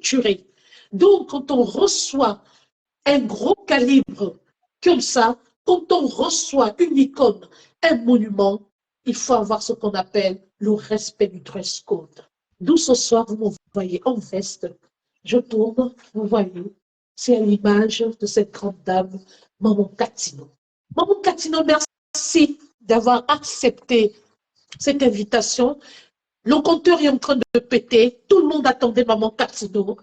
structuré. Donc, quand on reçoit un gros calibre comme ça, quand on reçoit une icône, un monument, il faut avoir ce qu'on appelle le respect du dress code. D'où ce soir, vous me voyez en veste, je tourne, vous voyez, c'est à l'image de cette grande dame, Maman Catino. Maman Catino, merci d'avoir accepté cette invitation. Le compteur est en train de péter, tout le monde attendait Maman Catino.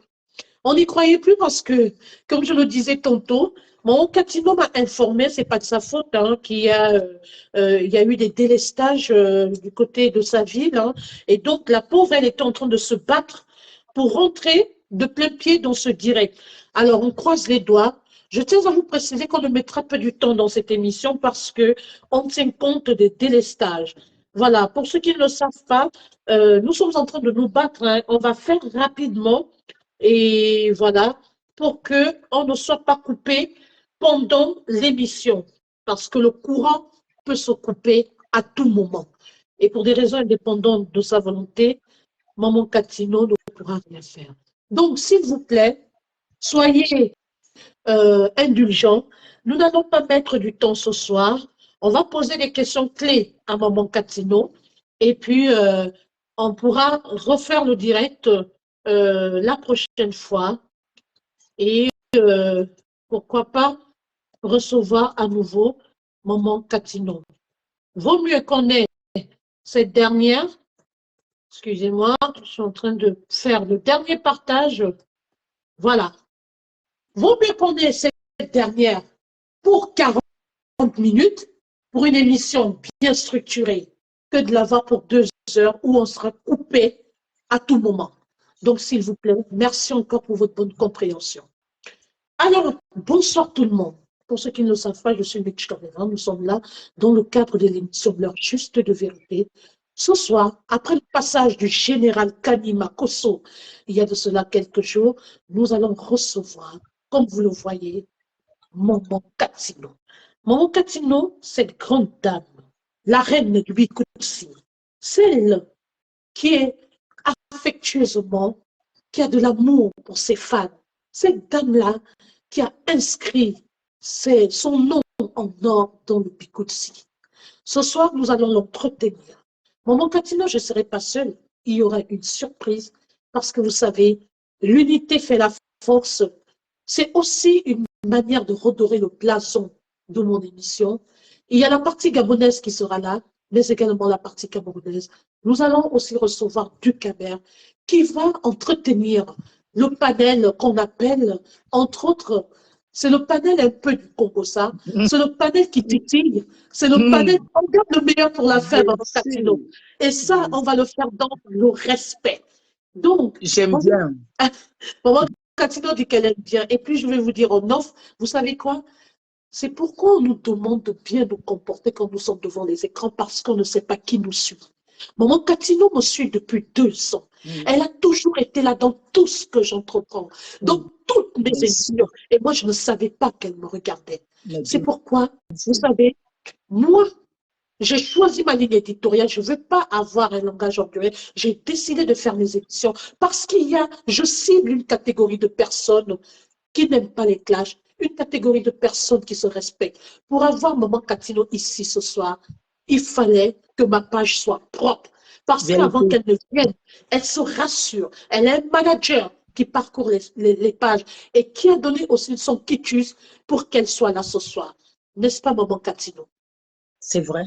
On n'y croyait plus parce que, comme je le disais tantôt, mon Catino m'a informé, c'est pas de sa faute, hein, il y a eu des délestages du côté de sa ville, hein, et donc la pauvre, elle était en train de se battre pour rentrer de plein pied dans ce direct. Alors, on croise les doigts. Je tiens à vous préciser qu'on ne mettra pas du temps dans cette émission parce que on tient compte des délestages. Voilà, pour ceux qui ne le savent pas, nous sommes en train de nous battre, hein. On va faire rapidement et voilà, pour qu'on ne soit pas coupé pendant l'émission, parce que le courant peut se couper à tout moment. Et pour des raisons indépendantes de sa volonté, Maman Catino ne pourra rien faire. Donc, s'il vous plaît, soyez indulgents. Nous n'allons pas mettre du temps ce soir. On va poser des questions clés à Maman Catino et puis on pourra refaire le direct la prochaine fois et pourquoi pas recevoir à nouveau Maman Catino. Vaut mieux qu'on ait cette dernière, excusez-moi, je suis en train de faire le dernier partage, voilà. Vaut mieux qu'on ait cette dernière pour 40 minutes, pour une émission bien structurée, que de l'avoir pour 2 heures où on sera coupé à tout moment. Donc, s'il vous plaît, merci encore pour votre bonne compréhension. Alors, bonsoir tout le monde. Pour ceux qui ne le savent pas, je suis Mitch Torreira. Nous sommes là dans le cadre de l'émission L'heure juste de vérité. Ce soir, après le passage du général Kanima Kosso, il y a de cela quelques jours, nous allons recevoir, comme vous le voyez, Maman Catino. Maman Catino, cette grande dame, la reine de Bikoutsi, celle qui est affectueusement, qui a de l'amour pour ses fans, cette dame-là qui a inscrit son nom en or dans le Bikoutsi. Ce soir, nous allons l'entretenir. Maman Catino, je ne serai pas seule. Il y aura une surprise parce que vous savez, l'unité fait la force. C'est aussi une manière de redorer le blason de mon émission. Il y a la partie gabonaise qui sera là, mais également la partie camerounaise. Nous allons aussi recevoir Ducamer qui va entretenir le panel qu'on appelle, entre autres, c'est le panel un peu du Congo, ça. C'est le panel qui titille. C'est le panel, on garde le meilleur pour la fin, Maman Catino. Et ça, on va le faire dans le respect. Donc, j'aime bien. Maman Catino dit qu'elle aime bien. Et puis, je vais vous dire en off, vous savez quoi? C'est pourquoi on nous demande de bien nous comporter quand nous sommes devant les écrans, parce qu'on ne sait pas qui nous suit. Maman Catino me suit depuis 2 ans. Elle a toujours été là dans tout ce que j'entreprends, dans toutes mes émissions. Et moi, je ne savais pas qu'elle me regardait. C'est pourquoi, vous savez, moi, j'ai choisi ma ligne éditoriale. Je ne veux pas avoir un langage ordurier. J'ai décidé de faire mes émissions parce je cible une catégorie de personnes qui n'aiment pas les clashs, une catégorie de personnes qui se respectent. Pour avoir Maman Catino ici ce soir, il fallait que ma page soit propre. Parce qu'avant qu'elle ne vienne, elle se rassure. Elle est un manager qui parcourt les pages et qui a donné aussi son quitus pour qu'elle soit là ce soir. N'est-ce pas, Maman Catino? C'est vrai,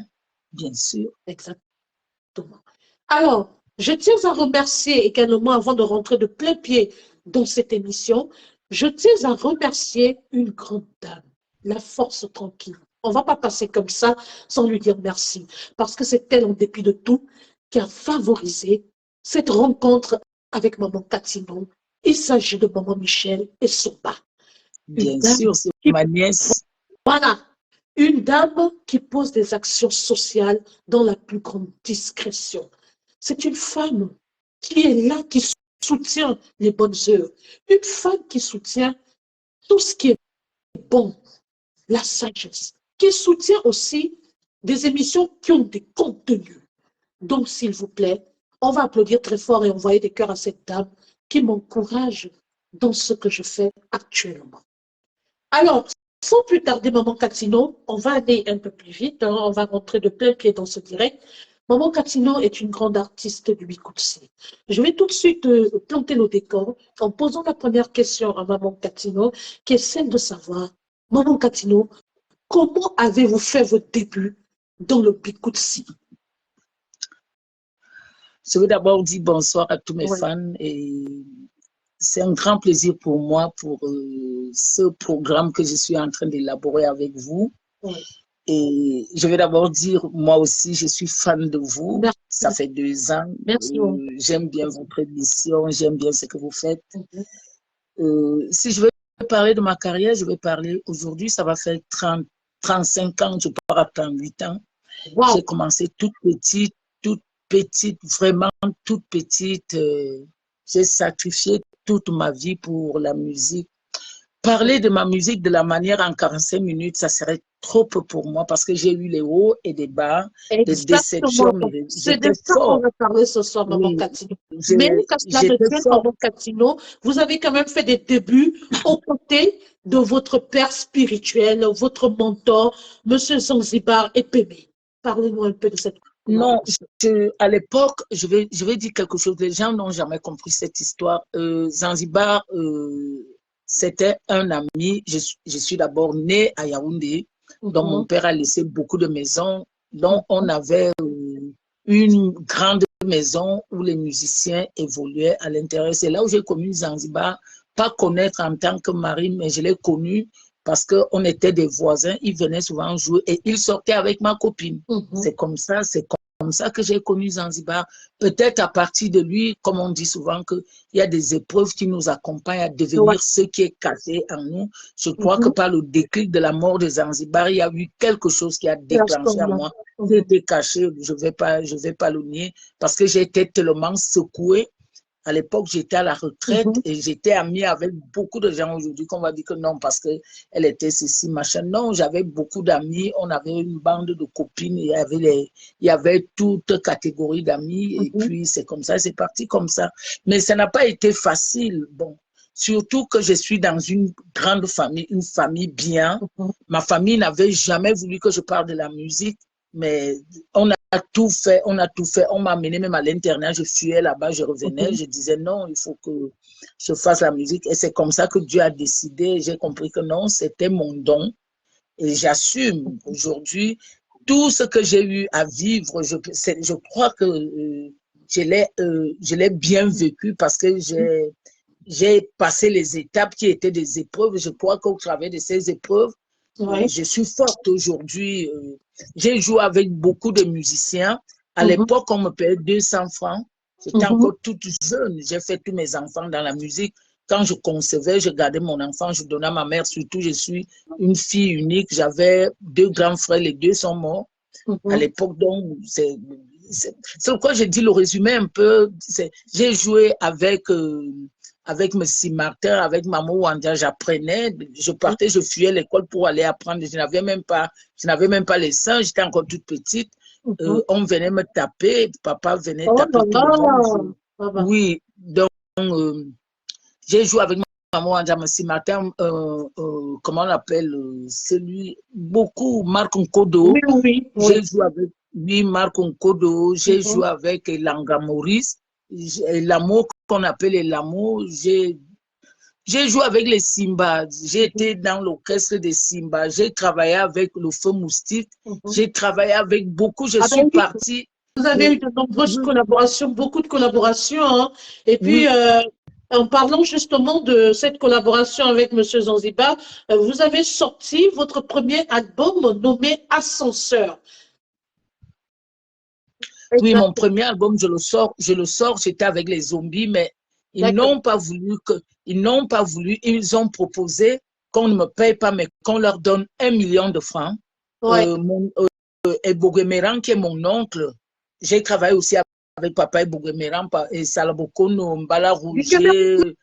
bien sûr. Exactement. Alors, je tiens à remercier également, avant de rentrer de plein pied dans cette émission, je tiens à remercier une grande dame, la force tranquille. On ne va pas passer comme ça sans lui dire merci, parce que c'est elle, en dépit de tout, qui a favorisé cette rencontre avec Maman Catino. Il s'agit de Maman Michel et Soba. Bien sûr, c'est ma nièce. Voilà, une dame qui pose des actions sociales dans la plus grande discrétion. C'est une femme qui est là, qui soutient les bonnes œuvres. Une femme qui soutient tout ce qui est bon, la sagesse, qui soutient aussi des émissions qui ont des contenus. Donc, s'il vous plaît, on va applaudir très fort et envoyer des cœurs à cette dame qui m'encourage dans ce que je fais actuellement. Alors, sans plus tarder, Maman Catino, on va aller un peu plus vite, hein, on va rentrer de plein pied dans ce direct. Maman Catino est une grande artiste du Bikutsi. Je vais tout de suite planter le décor en posant la première question à Maman Catino, qui est celle de savoir, Maman Catino, comment avez-vous fait votre début dans le Bikutsi? Je veux d'abord dire bonsoir à tous mes Ouais. fans et c'est un grand plaisir pour moi pour ce programme que je suis en train d'élaborer avec vous. Ouais. Et je vais d'abord dire, moi aussi, je suis fan de vous. Merci. Ça fait 2 ans. Merci. J'aime bien votre émission, j'aime bien ce que vous faites. Mhm. Si je veux parler de ma carrière, je vais parler aujourd'hui, ça va faire 35 ans, je pars à 38 ans. Wow. J'ai commencé toute petite, vraiment toute petite. J'ai sacrifié toute ma vie pour la musique. Parler de ma musique de la manière en 45 minutes, ça serait trop peu pour moi parce que j'ai eu les hauts et des bas, des déceptions, Exactement. mais C'est de j'étais ça qu'on fort. va parler ce soir, Maman Oui, Catino. Mais qu'à cela ne j'étais tienne, fort. Maman Catino, vous avez quand même fait des débuts aux côtés de votre père spirituel, votre mentor, Monsieur Zanzibar et Pébé. Parlez-nous un peu de cette Non, collaboration. à l'époque, je vais dire quelque chose. Les gens n'ont jamais compris cette histoire. Zanzibar, c'était un ami. Je suis d'abord née à Yaoundé, dont mon père a laissé beaucoup de maisons, dont on avait une grande maison où les musiciens évoluaient à l'intérieur. C'est là où j'ai connu Zanzibar, pas connaître en tant que mari, mais je l'ai connu parce qu'on était des voisins. Il venait souvent jouer et il sortait avec ma copine. C'est comme ça que j'ai connu Zanzibar. Peut-être à partir de lui, comme on dit souvent, qu'il y a des épreuves qui nous accompagnent à devenir ce qui est caché en nous. Je crois que par le déclic de la mort de Zanzibar, il y a eu quelque chose qui a déclenché en moi, qui était caché. Je vais pas le nier, parce que j'ai été tellement secouée. À l'époque, j'étais à la retraite et j'étais amie avec beaucoup de gens aujourd'hui qu'on va dire que non, parce qu'elle était ceci, machin. Non, j'avais beaucoup d'amis, on avait une bande de copines, il y avait toute catégorie d'amis et puis c'est comme ça, c'est parti comme ça. Mais ça n'a pas été facile. Bon, surtout que je suis dans une grande famille, une famille bien. Ma famille n'avait jamais voulu que je parle de la musique, mais on a tout fait, on a tout fait. On m'a amené même à l'internat, je fuyais là-bas, je revenais, je disais non, il faut que je fasse la musique. Et c'est comme ça que Dieu a décidé. J'ai compris que non, c'était mon don. Et j'assume aujourd'hui tout ce que j'ai eu à vivre. Je crois que je l'ai bien vécu parce que j'ai passé les étapes qui étaient des épreuves. Je crois qu'au travers de ces épreuves, je suis forte aujourd'hui. J'ai joué avec beaucoup de musiciens. À l'époque, on me payait 200 francs. J'étais encore toute jeune. J'ai fait tous mes enfants dans la musique. Quand je concevais, je gardais mon enfant, je donnais à ma mère. Surtout, je suis une fille unique. J'avais 2 grands frères, les 2 sont morts. À l'époque, donc, c'est pourquoi je dis le résumé un peu. J'ai joué avec M. Martin, avec Maman Wanda, j'apprenais, je partais, je fuyais l'école pour aller apprendre. Je n'avais même pas les seins, j'étais encore toute petite. On venait me taper, papa venait taper tout le monde. Oui, donc j'ai joué avec Maman Wanda, M. Martin, comment on l'appelle, celui, beaucoup, Marc Nkodo. Oui. J'ai joué avec lui, Marc Nkodo, j'ai joué avec Langa Maurice. L'amour qu'on appelle l'amour, j'ai joué avec les Simba, j'ai été dans l'orchestre des Simba, j'ai travaillé avec le Feu Moustique, j'ai travaillé avec beaucoup, je suis partie. Vous avez eu de nombreuses collaborations, beaucoup de collaborations, hein. Et puis, en parlant justement de cette collaboration avec M. Zanzibar, vous avez sorti votre premier album nommé Ascenseur. Oui, mon premier album, je le sors, j'étais avec les Zombies, mais ils n'ont pas voulu, ils ont proposé qu'on ne me paye pas, mais qu'on leur donne 1 million de francs. Et Boguemeran, qui est mon oncle, j'ai travaillé aussi avec papa et Boguemeran, et Salabokono, Mbala Rouget,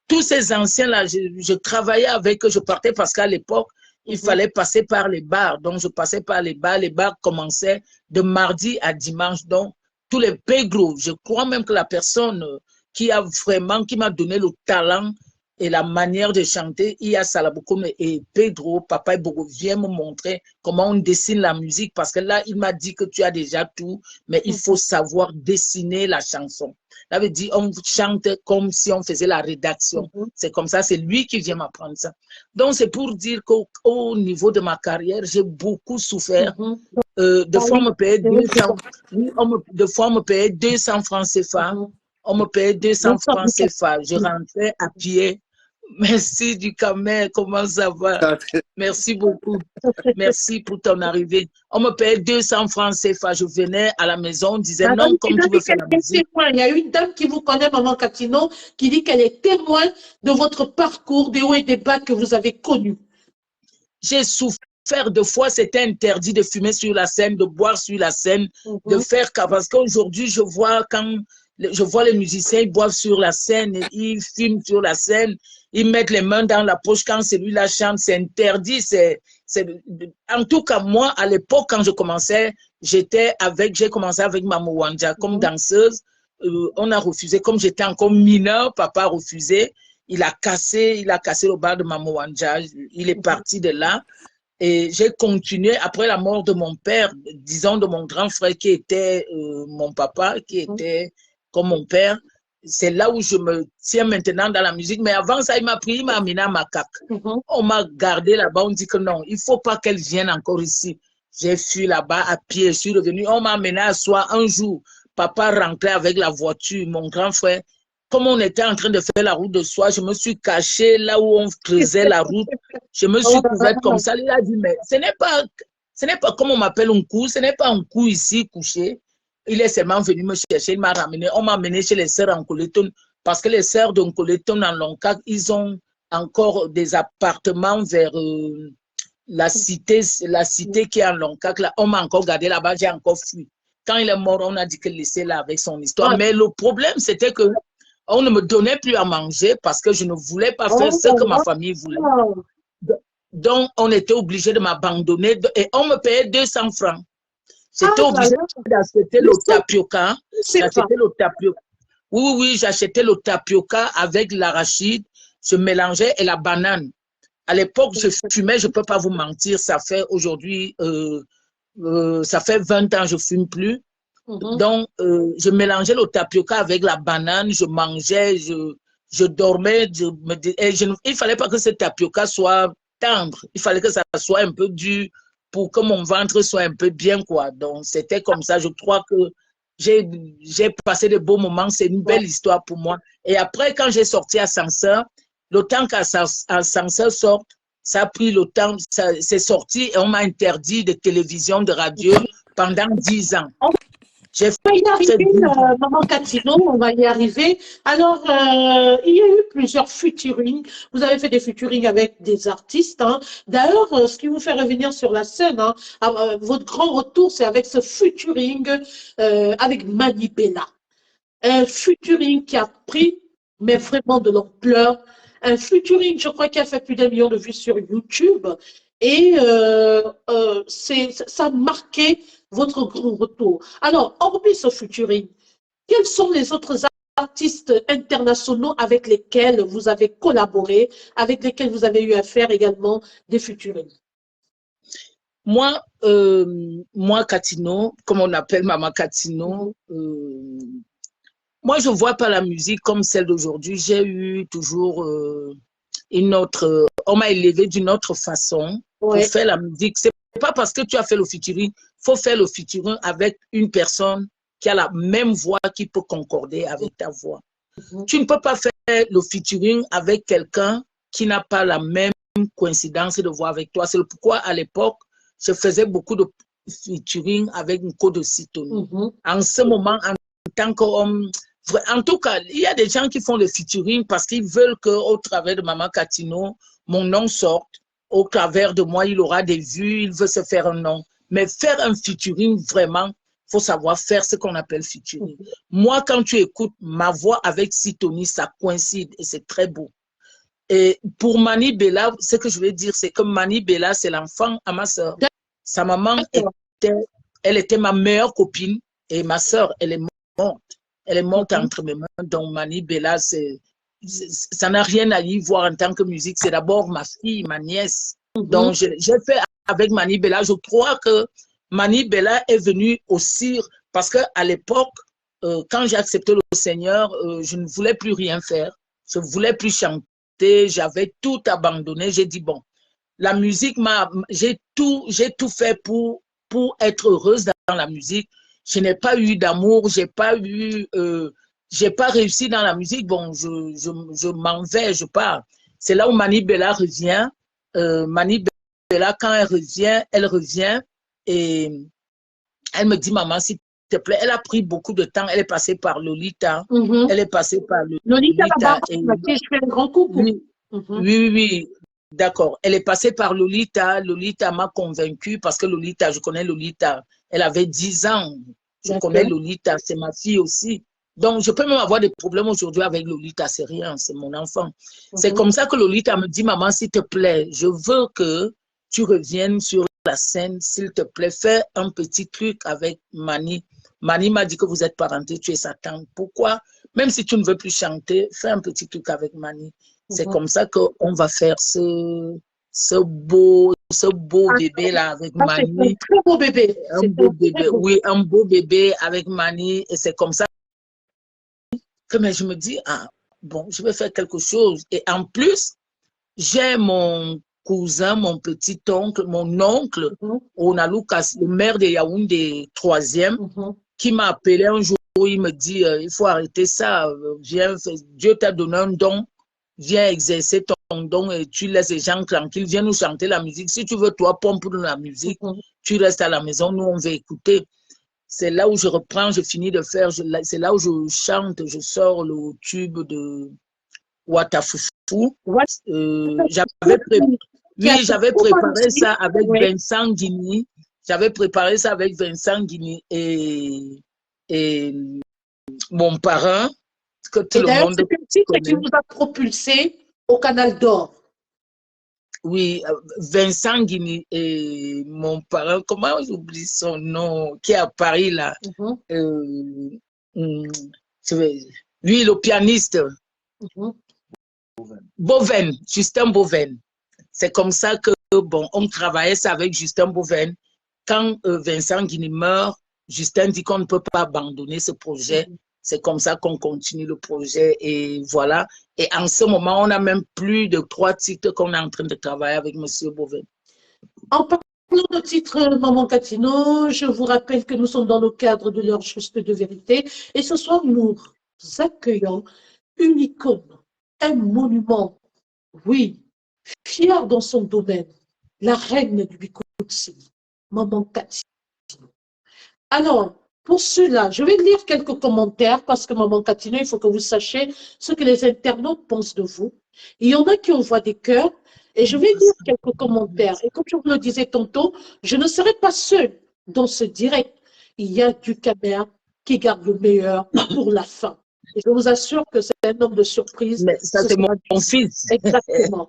tous ces anciens-là, je travaillais avec eux, je partais parce qu'à l'époque, il fallait passer par les bars. Donc, je passais par les bars. Les bars commençaient de mardi à dimanche. Donc, tous les Pedro. Je crois même que la personne qui m'a donné le talent et la manière de chanter, il y a Salaboukoum et Pedro, Papa Bogo, vient me montrer comment on dessine la musique, parce que là, il m'a dit que tu as déjà tout, mais il faut savoir dessiner la chanson. Ça veut dire, on chante comme si on faisait la rédaction. C'est comme ça, c'est lui qui vient m'apprendre ça. Donc, c'est pour dire qu'au niveau de ma carrière, j'ai beaucoup souffert. De fois, on me payait 200, de fois, on me payait 200 francs CFA. On me payait 200 francs CFA. Je rentrais à pied. Merci du Camer, comment ça va? Merci beaucoup. Merci pour ton arrivée. On me payait 200 francs CFA. Je venais à la maison, on disait non, comme tu veux faire la musique. Il y a une dame qui vous connaît, Maman Catino, qui dit qu'elle est témoin de votre parcours, des hauts et des bas que vous avez connus. J'ai souffert de fois, c'était interdit de fumer sur la scène, de boire sur la scène, de faire, parce qu'aujourd'hui, je vois les musiciens, ils boivent sur la scène, ils fument sur la scène, ils mettent les mains dans la poche quand celui-là chante, c'est interdit. En tout cas, moi, à l'époque, quand je commençais, j'ai commencé avec Maman Wanja comme danseuse. On a refusé, comme j'étais encore mineur, papa a refusé. Il a cassé le bar de Maman Wanja. Il est parti de là. Et j'ai continué après la mort de mon père, disons de mon grand frère qui était mon papa, qui était comme mon père. C'est là où je me tiens maintenant dans la musique. Mais avant ça, il m'a amené à Macaque. On m'a gardé là-bas, on dit que non, il ne faut pas qu'elle vienne encore ici. J'ai fui là-bas à pied, je suis revenu. On m'a amené à soi un jour. Papa rentrait avec la voiture, mon grand frère. Comme on était en train de faire la route de soie, je me suis cachée là où on creusait la route. Je me suis couverte comme ça. Il a dit, mais ce n'est pas comme on m'appelle un coup, ce n'est pas un coup ici couché. Il est seulement venu me chercher, il m'a ramené. On m'a amené chez les sœurs en Coleton, parce que les sœurs de Coleton en Loncac, ils ont encore des appartements vers la cité qui est en Loncac. Là, on m'a encore gardé là-bas, j'ai encore fui. Quand il est mort, on a dit qu'il laissait là avec son histoire. Mais le problème, c'était que on ne me donnait plus à manger parce que je ne voulais pas faire ce que ma famille voulait. Donc, on était obligé de m'abandonner et on me payait 200 francs. J'étais obligé d'acheter le tapioca. Oui, j'achetais le tapioca avec l'arachide. Je mélangeais et la banane. À l'époque, je fumais, je ne peux pas vous mentir, ça fait aujourd'hui, ça fait 20 ans, je ne fume plus. Donc, je mélangeais le tapioca avec la banane, je mangeais, je dormais, il ne fallait pas que ce tapioca soit tendre, il fallait que ça soit un peu dur pour que mon ventre soit un peu bien, quoi. Donc, c'était comme ça. Je crois que j'ai passé de beaux moments, c'est une belle histoire pour moi. Et après, quand j'ai sorti Ascenseur, le temps qu'Ascenseur sorte, ça a pris le temps, c'est sorti et on m'a interdit de télévision, de radio pendant 10 ans. On va y arriver, Maman Catino, on va y arriver. Alors, il y a eu plusieurs featuring. Vous avez fait des featuring avec des artistes. Hein. D'ailleurs, ce qui vous fait revenir sur la scène, hein, votre grand retour, c'est avec ce featuring avec Mani Bella. Un featuring qui a pris, mais vraiment de l'ampleur. Un featuring, je crois, qui a fait plus d'1 million de vues sur YouTube. Et ça a marqué votre grand retour. Alors, hormis ce featuring, quels sont les autres artistes internationaux avec lesquels vous avez collaboré, avec lesquels vous avez eu à faire également des featuring? Moi, Catino, comme on appelle Maman Catino, moi, je ne vois pas la musique comme celle d'aujourd'hui. J'ai eu toujours on m'a élevé d'une autre façon pour faire la musique. C'est pas parce que tu as fait le featuring, il faut faire le featuring avec une personne qui a la même voix, qui peut concorder avec ta voix. Tu ne peux pas faire le featuring avec quelqu'un qui n'a pas la même coïncidence de voix avec toi. C'est pourquoi à l'époque, je faisais beaucoup de featuring avec Nko de Sitoni. En ce moment, en tant qu'homme, en tout cas, il y a des gens qui font le featuring parce qu'ils veulent qu'au travers de Maman Catino, mon nom sorte. Au travers de moi, il aura des vues, il veut se faire un nom. Mais faire un featuring, vraiment, il faut savoir faire ce qu'on appelle featuring. Moi, quand tu écoutes ma voix avec Sitoni, ça coïncide et c'est très beau. Et pour Mani Bella, ce que je veux dire, c'est que Mani Bella, c'est l'enfant à ma soeur. Sa maman, elle était ma meilleure copine. Et ma sœur, elle est morte. Elle est morte entre mes mains. Donc, Mani Bella, ça n'a rien à y voir en tant que musique. C'est d'abord ma fille, ma nièce. Donc, j'ai fait avec Mani Bella. Je crois que Mani Bella est venue aussi parce qu'à l'époque, quand j'ai accepté le Seigneur, je ne voulais plus rien faire. Je ne voulais plus chanter. J'avais tout abandonné. J'ai dit, bon, la musique, j'ai tout fait pour être heureuse dans la musique. Je n'ai pas eu d'amour, j'ai pas réussi dans la musique. Bon, je m'en vais, je pars. C'est là où Mani Bella revient. Mani Bella, quand elle revient et elle me dit, maman, s'il te plaît, elle a pris beaucoup de temps. Elle est passée par Lolita. Elle est passée par Lolita, Lolita. je fais un grand coucou. Oui. D'accord. Elle est passée par Lolita. Lolita m'a convaincue parce que Lolita, je connais Lolita. Elle avait 10 ans. Je connais Lolita. C'est ma fille aussi. Donc, je peux même avoir des problèmes aujourd'hui avec Lolita. C'est rien. C'est mon enfant. C'est comme ça que Lolita me dit, maman, s'il te plaît, je veux que tu reviennes sur la scène. S'il te plaît, fais un petit truc avec Mani. Mani m'a dit que vous êtes parenté, tu es sa tante. Pourquoi? Même si tu ne veux plus chanter, fais un petit truc avec Mani. C'est comme ça qu'on va faire ce beau bébé-là avec Mani. Un très beau bébé. Un beau bébé, oui, un beau bébé avec Mani. Et c'est comme ça que je me dis, ah, bon, je vais faire quelque chose. Et en plus, j'ai mon cousin, mon petit-oncle, mon oncle, Onalukas, le maire de Yaoundé, 3e, qui m'a appelé un jour, il me dit, il faut arrêter ça, viens, Dieu t'a donné un don. Viens exercer ton don et tu laisses les gens tranquilles. Viens nous chanter la musique. Si tu veux, toi, pompe de la musique, tu restes à la maison. Nous, on va écouter. C'est là où je reprends, je finis de faire. C'est là où je chante, je sors le tube de Watafoufou. J'avais préparé ça avec Vincent Guigny. J'avais préparé ça avec Vincent Guigny et mon parrain. Que tout le monde c'est un titre qui vous a propulsé au Canal d'Or. Oui, Vincent Guigny et mon parrain, comment j'oublie son nom, qui est à Paris là. Lui, le pianiste. Boven, Justin Boven. C'est comme ça que, bon, on travaillait ça avec Justin Boven. Quand Vincent Guigny meurt, Justin dit qu'on ne peut pas abandonner ce projet. C'est comme ça qu'on continue le projet et voilà. Et en ce moment, on a même plus de 3 titres qu'on est en train de travailler avec M. Boven. En parlant de titre Maman Catino, je vous rappelle que nous sommes dans le cadre de l'heure juste de vérité. Et ce soir, nous accueillons une icône, un monument, oui, fier dans son domaine, la reine du Bikoutsi, Maman Catino. Alors, pour cela, je vais lire quelques commentaires parce que Maman Catino, il faut que vous sachiez ce que les internautes pensent de vous. Il y en a qui envoient des cœurs et je vais lire quelques commentaires. Et comme je vous le disais tantôt, je ne serai pas seule dans ce direct. Il y a du caméra qui garde le meilleur pour la fin. Et je vous assure que c'est un homme de surprise. Mais ça, c'est mon fils. Exactement.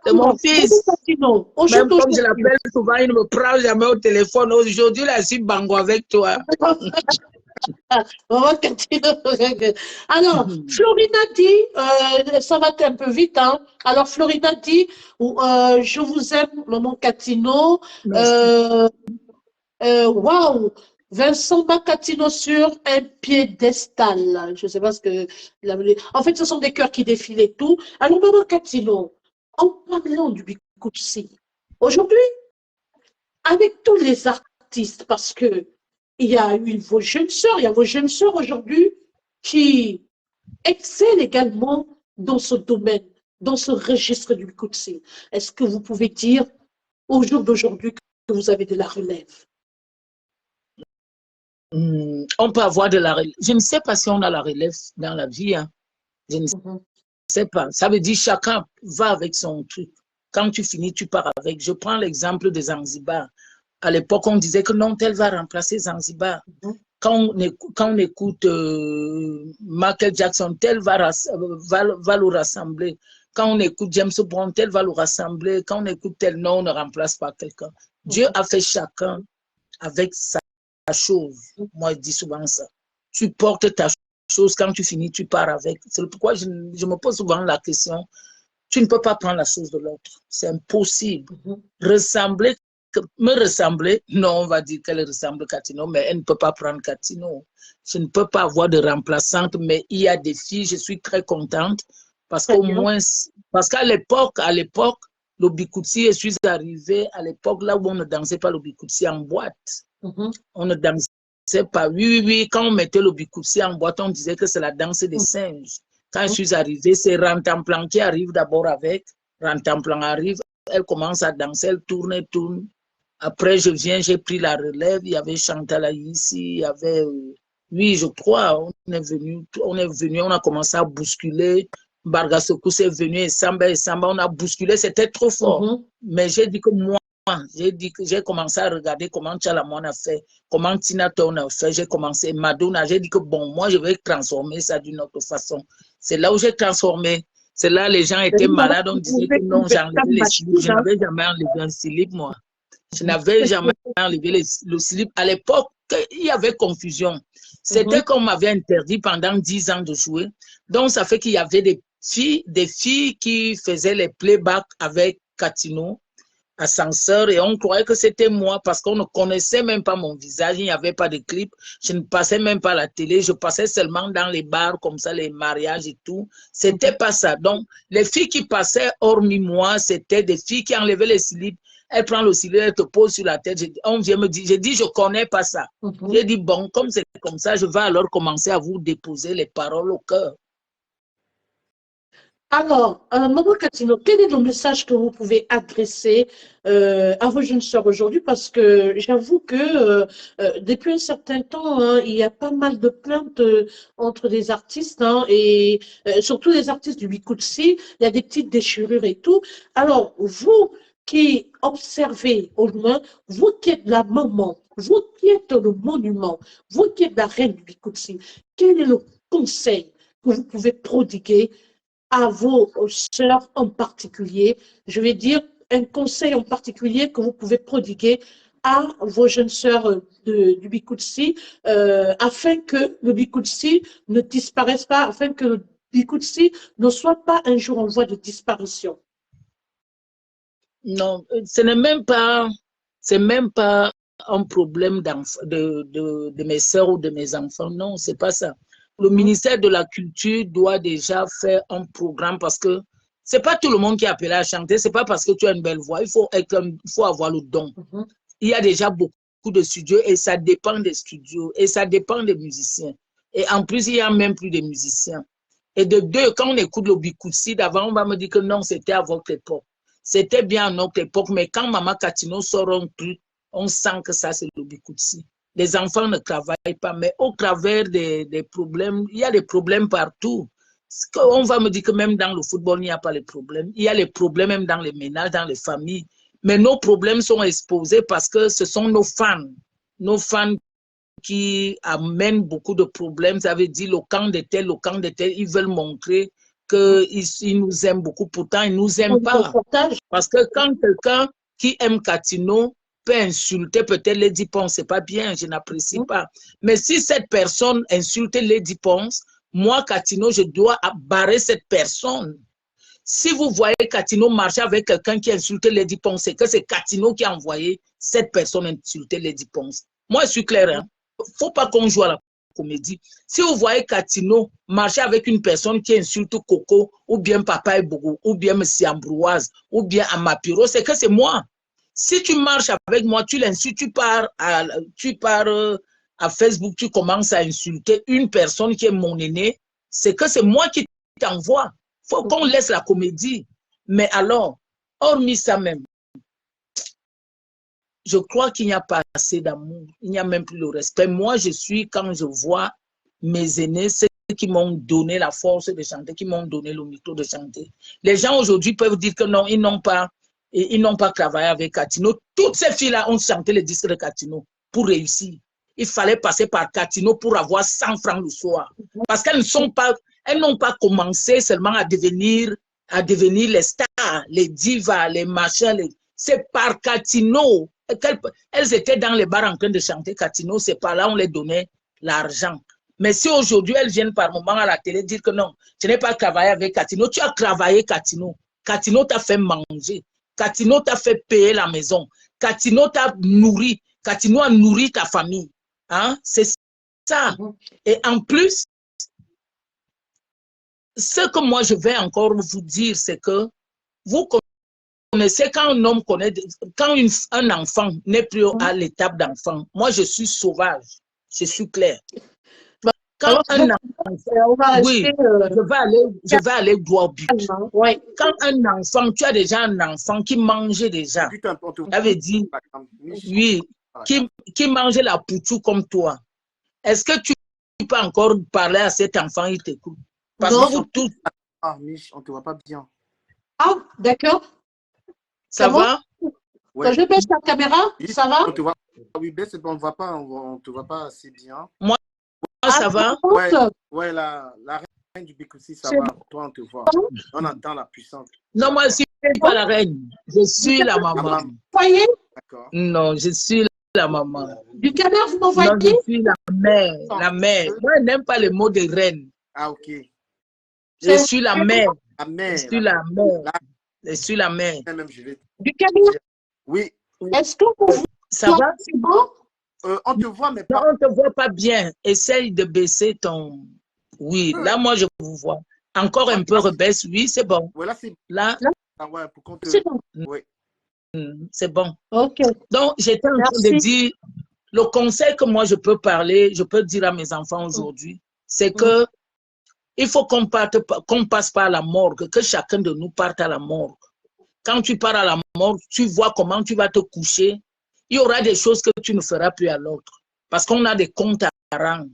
C'est mon fils. Même comme je l'appelle souvent, il ne me prend jamais au téléphone. Aujourd'hui, là, je suis bango avec toi. Alors, Florina dit, ça va être un peu vite, hein. Alors, Florina dit, je vous aime, Maman Catino. Waouh! Vincent Macatino sur un piédestal. Je ne sais pas ce que... En fait, ce sont des cœurs qui défilent et tout. Alors, Maman Catino, en parlant du Bikoutsi, aujourd'hui, avec tous les artistes, parce que il y a eu vos jeunes sœurs, il y a vos jeunes sœurs aujourd'hui qui excellent également dans ce domaine, dans ce registre du Bikoutsi. Est-ce que vous pouvez dire, au jour d'aujourd'hui, que vous avez de la relève? On peut avoir de la relève. Je ne sais pas si on a la relève dans la vie. Hein. Je ne sais pas. Ça veut dire chacun va avec son truc. Quand tu finis, tu pars avec. Je prends l'exemple de Zanzibar. À l'époque, on disait que non, tel va remplacer Zanzibar. Quand on écoute Michael Jackson, tel va le rassembler. Quand on écoute James Brown, tel va le rassembler. Quand on écoute tel, non, on ne remplace pas quelqu'un. Dieu a fait chacun avec sa chose. Moi, je dis souvent ça. Tu portes ta chose, quand tu finis, tu pars avec. C'est pourquoi je me pose souvent la question, tu ne peux pas prendre la chose de l'autre. C'est impossible. Ressembler, me ressembler, non, on va dire qu'elle ressemble à Catino, mais elle ne peut pas prendre Catino. Je ne peux pas avoir de remplaçante, mais il y a des filles, je suis très contente, parce qu'au moins, parce qu'à l'époque, le Bikutsi, je suis arrivée à l'époque là où on ne dansait pas le Bikutsi en boîte. On ne dansait pas. Oui, quand on mettait le Bikutsi en boîte, on disait que c'est la danse des singes. Quand je suis arrivée, c'est Rantanplan qui arrive d'abord avec. Rantanplan arrive, elle commence à danser, elle tourne, elle tourne. Après, je viens, j'ai pris la relève. Il y avait Chantal ici, il y avait, oui, je crois, on est venu, on a commencé à bousculer. Bargasoku est venu, et Samba, on a bousculé, c'était trop fort. Mais j'ai dit que moi, j'ai commencé à regarder comment Tchalamon a fait, comment Tina Turner a fait, j'ai commencé, Madonna, j'ai dit que bon, moi, je vais transformer ça d'une autre façon. C'est là où j'ai transformé. C'est là les gens étaient malades, on disait que non, j'ai enlevé les slips. Je n'avais jamais enlevé un slip, moi. Je n'avais jamais enlevé le slip. À l'époque, il y avait confusion. C'était qu'on m'avait interdit pendant 10 ans de jouer. Donc, ça fait qu'il y avait des filles qui faisaient les playbacks avec Catino, Ascenseur, et on croyait que c'était moi parce qu'on ne connaissait même pas mon visage, il n'y avait pas de clip, je ne passais même pas à la télé, je passais seulement dans les bars comme ça, les mariages et tout. C'était pas ça. Donc, les filles qui passaient hormis moi, c'était des filles qui enlevaient les slips. Elle prend le slip, elle te pose sur la tête. On vient me dire, j'ai dit, je connais pas ça. J'ai dit, bon, comme c'est comme ça, je vais alors commencer à vous déposer les paroles au cœur. Alors, Maman Catino, quel est le message que vous pouvez adresser à vos jeunes sœurs aujourd'hui? Parce que j'avoue que depuis un certain temps, hein, il y a pas mal de plaintes entre des artistes et surtout les artistes du Bikutsi, il y a des petites déchirures et tout. Alors, vous qui observez au loin, vous qui êtes la maman, vous qui êtes le monument, vous qui êtes la reine du Bikutsi, quel est le conseil que vous pouvez prodiguer à vos sœurs en particulier, je vais dire un conseil en particulier que vous pouvez prodiguer à vos jeunes sœurs du Bikutsi afin que le Bikutsi ne disparaisse pas, afin que le Bikutsi ne soit pas un jour en voie de disparition. Non, ce n'est même pas, c'est même pas un problème de mes sœurs ou de mes enfants. Non, c'est pas ça. Le ministère de la Culture doit déjà faire un programme parce que c'est pas tout le monde qui est appelé à chanter. C'est pas parce que tu as une belle voix. Il faut avoir le don. Il y a déjà beaucoup de studios et ça dépend des studios et ça dépend des musiciens. Et en plus, il y a même plus de musiciens. Et de deux, quand on écoute le Bikutsi d'avant, on va me dire que non, c'était à votre époque. C'était bien à notre époque, mais quand Maman Catino sort un truc, on sent que ça, c'est le Bikutsi. Les enfants ne travaillent pas, mais au travers des problèmes, il y a des problèmes partout. On va me dire que même dans le football, il n'y a pas les problèmes. Il y a les problèmes même dans les ménages, dans les familles. Mais nos problèmes sont exposés parce que ce sont nos fans qui amènent beaucoup de problèmes. Ça veut dire le camp de tel, ils veulent montrer qu'ils nous aiment beaucoup. Pourtant, ils ne nous aiment pas. Parce que quand quelqu'un qui aime Catino peut insulter peut-être Lady Ponce, c'est pas bien, je n'apprécie pas. Mais si cette personne insulte Lady Ponce, moi, Catino, je dois barrer cette personne. Si vous voyez Catino marcher avec quelqu'un qui insulte Lady Ponce, c'est que c'est Catino qui a envoyé cette personne insulter Lady Ponce. Moi, je suis clair, hein. Faut pas qu'on joue à la comédie. Si vous voyez Catino marcher avec une personne qui insulte Coco, ou bien Papa Ebougou, ou bien Monsieur Ambroise, ou bien Amapiro, c'est que c'est moi. Si tu marches avec moi, tu l'insultes, tu pars à Facebook, tu commences à insulter une personne qui est mon aîné, c'est que c'est moi qui t'envoie. Il faut qu'on laisse la comédie. Mais alors, hormis ça même, je crois qu'il n'y a pas assez d'amour. Il n'y a même plus le respect. Moi, je suis, quand je vois mes aînés, ceux qui m'ont donné la force de chanter, qui m'ont donné le micro de chanter. Les gens aujourd'hui peuvent dire que non, ils n'ont pas travaillé avec Catino. Toutes ces filles-là ont chanté les disques de Catino pour réussir. Il fallait passer par Catino pour avoir 100 francs le soir. Parce qu'elles n'ont pas commencé seulement à devenir les stars, les divas, les machins. C'est par Catino. elles étaient dans les bars en train de chanter Catino, c'est par là on les donnait l'argent. Mais si aujourd'hui elles viennent par moment à la télé dire que non, je n'ai pas travaillé avec Catino, tu as travaillé Catino. Catino t'a fait manger. Catino t'a fait payer la maison. Catino t'a nourri. Catino a nourri ta famille. Hein? C'est ça. Et en plus, ce que moi je vais encore vous dire, c'est que vous connaissez quand un homme connaît, quand un enfant n'est plus à l'étape d'enfant, moi je suis sauvage, je suis clair. Quand un enfant, oui, je vais aller droit au but. Ouais. Quand un enfant, tu as déjà un enfant qui mangeait déjà, ça veut dire, oui, qui mangeait la poutou comme toi, est-ce que tu peux encore parler à cet enfant, il t'écoute? Parce que vous tous... Ah, Mich, on ne te voit pas bien. Ah, d'accord. Ça va? Ouais. Je baisse la caméra, ça va? On te voit... Oui, baisse, on ne te voit pas assez bien. Moi, ça va? Ouais, la reine du Bikoussi, ça va. Toi, on te voit. On entend la puissance. Non, moi, je ne suis pas la reine. Je suis la maman. Vous voyez? D'accord. Non, je suis la maman. Du canard, vous m'envoyez? Non, je suis la mère. La mère. Moi, je n'aime pas le mot de reine. Ah, ok. Je suis la mère. La mère. Je suis la mère. Je suis la mère. Du canard? Oui. Est-ce que vous... Ça va? C'est bon? On te voit, mais pas... Non, on ne te voit pas bien. Essaye de baisser ton... Oui, là, moi, je vous vois. Encore un peu rebaisse. Oui, c'est bon. Voilà, c'est... Là, ouais, pour qu'on te... C'est bon. Oui. C'est bon. Ok. Donc, j'étais en train de dire, le conseil que moi, je peux parler, je peux dire à mes enfants aujourd'hui, c'est que il faut qu'on passe par la morgue, que chacun de nous parte à la morgue. Quand tu pars à la morgue, tu vois comment tu vas te coucher. Il y aura des choses que tu ne feras plus à l'autre. Parce qu'on a des comptes à rendre.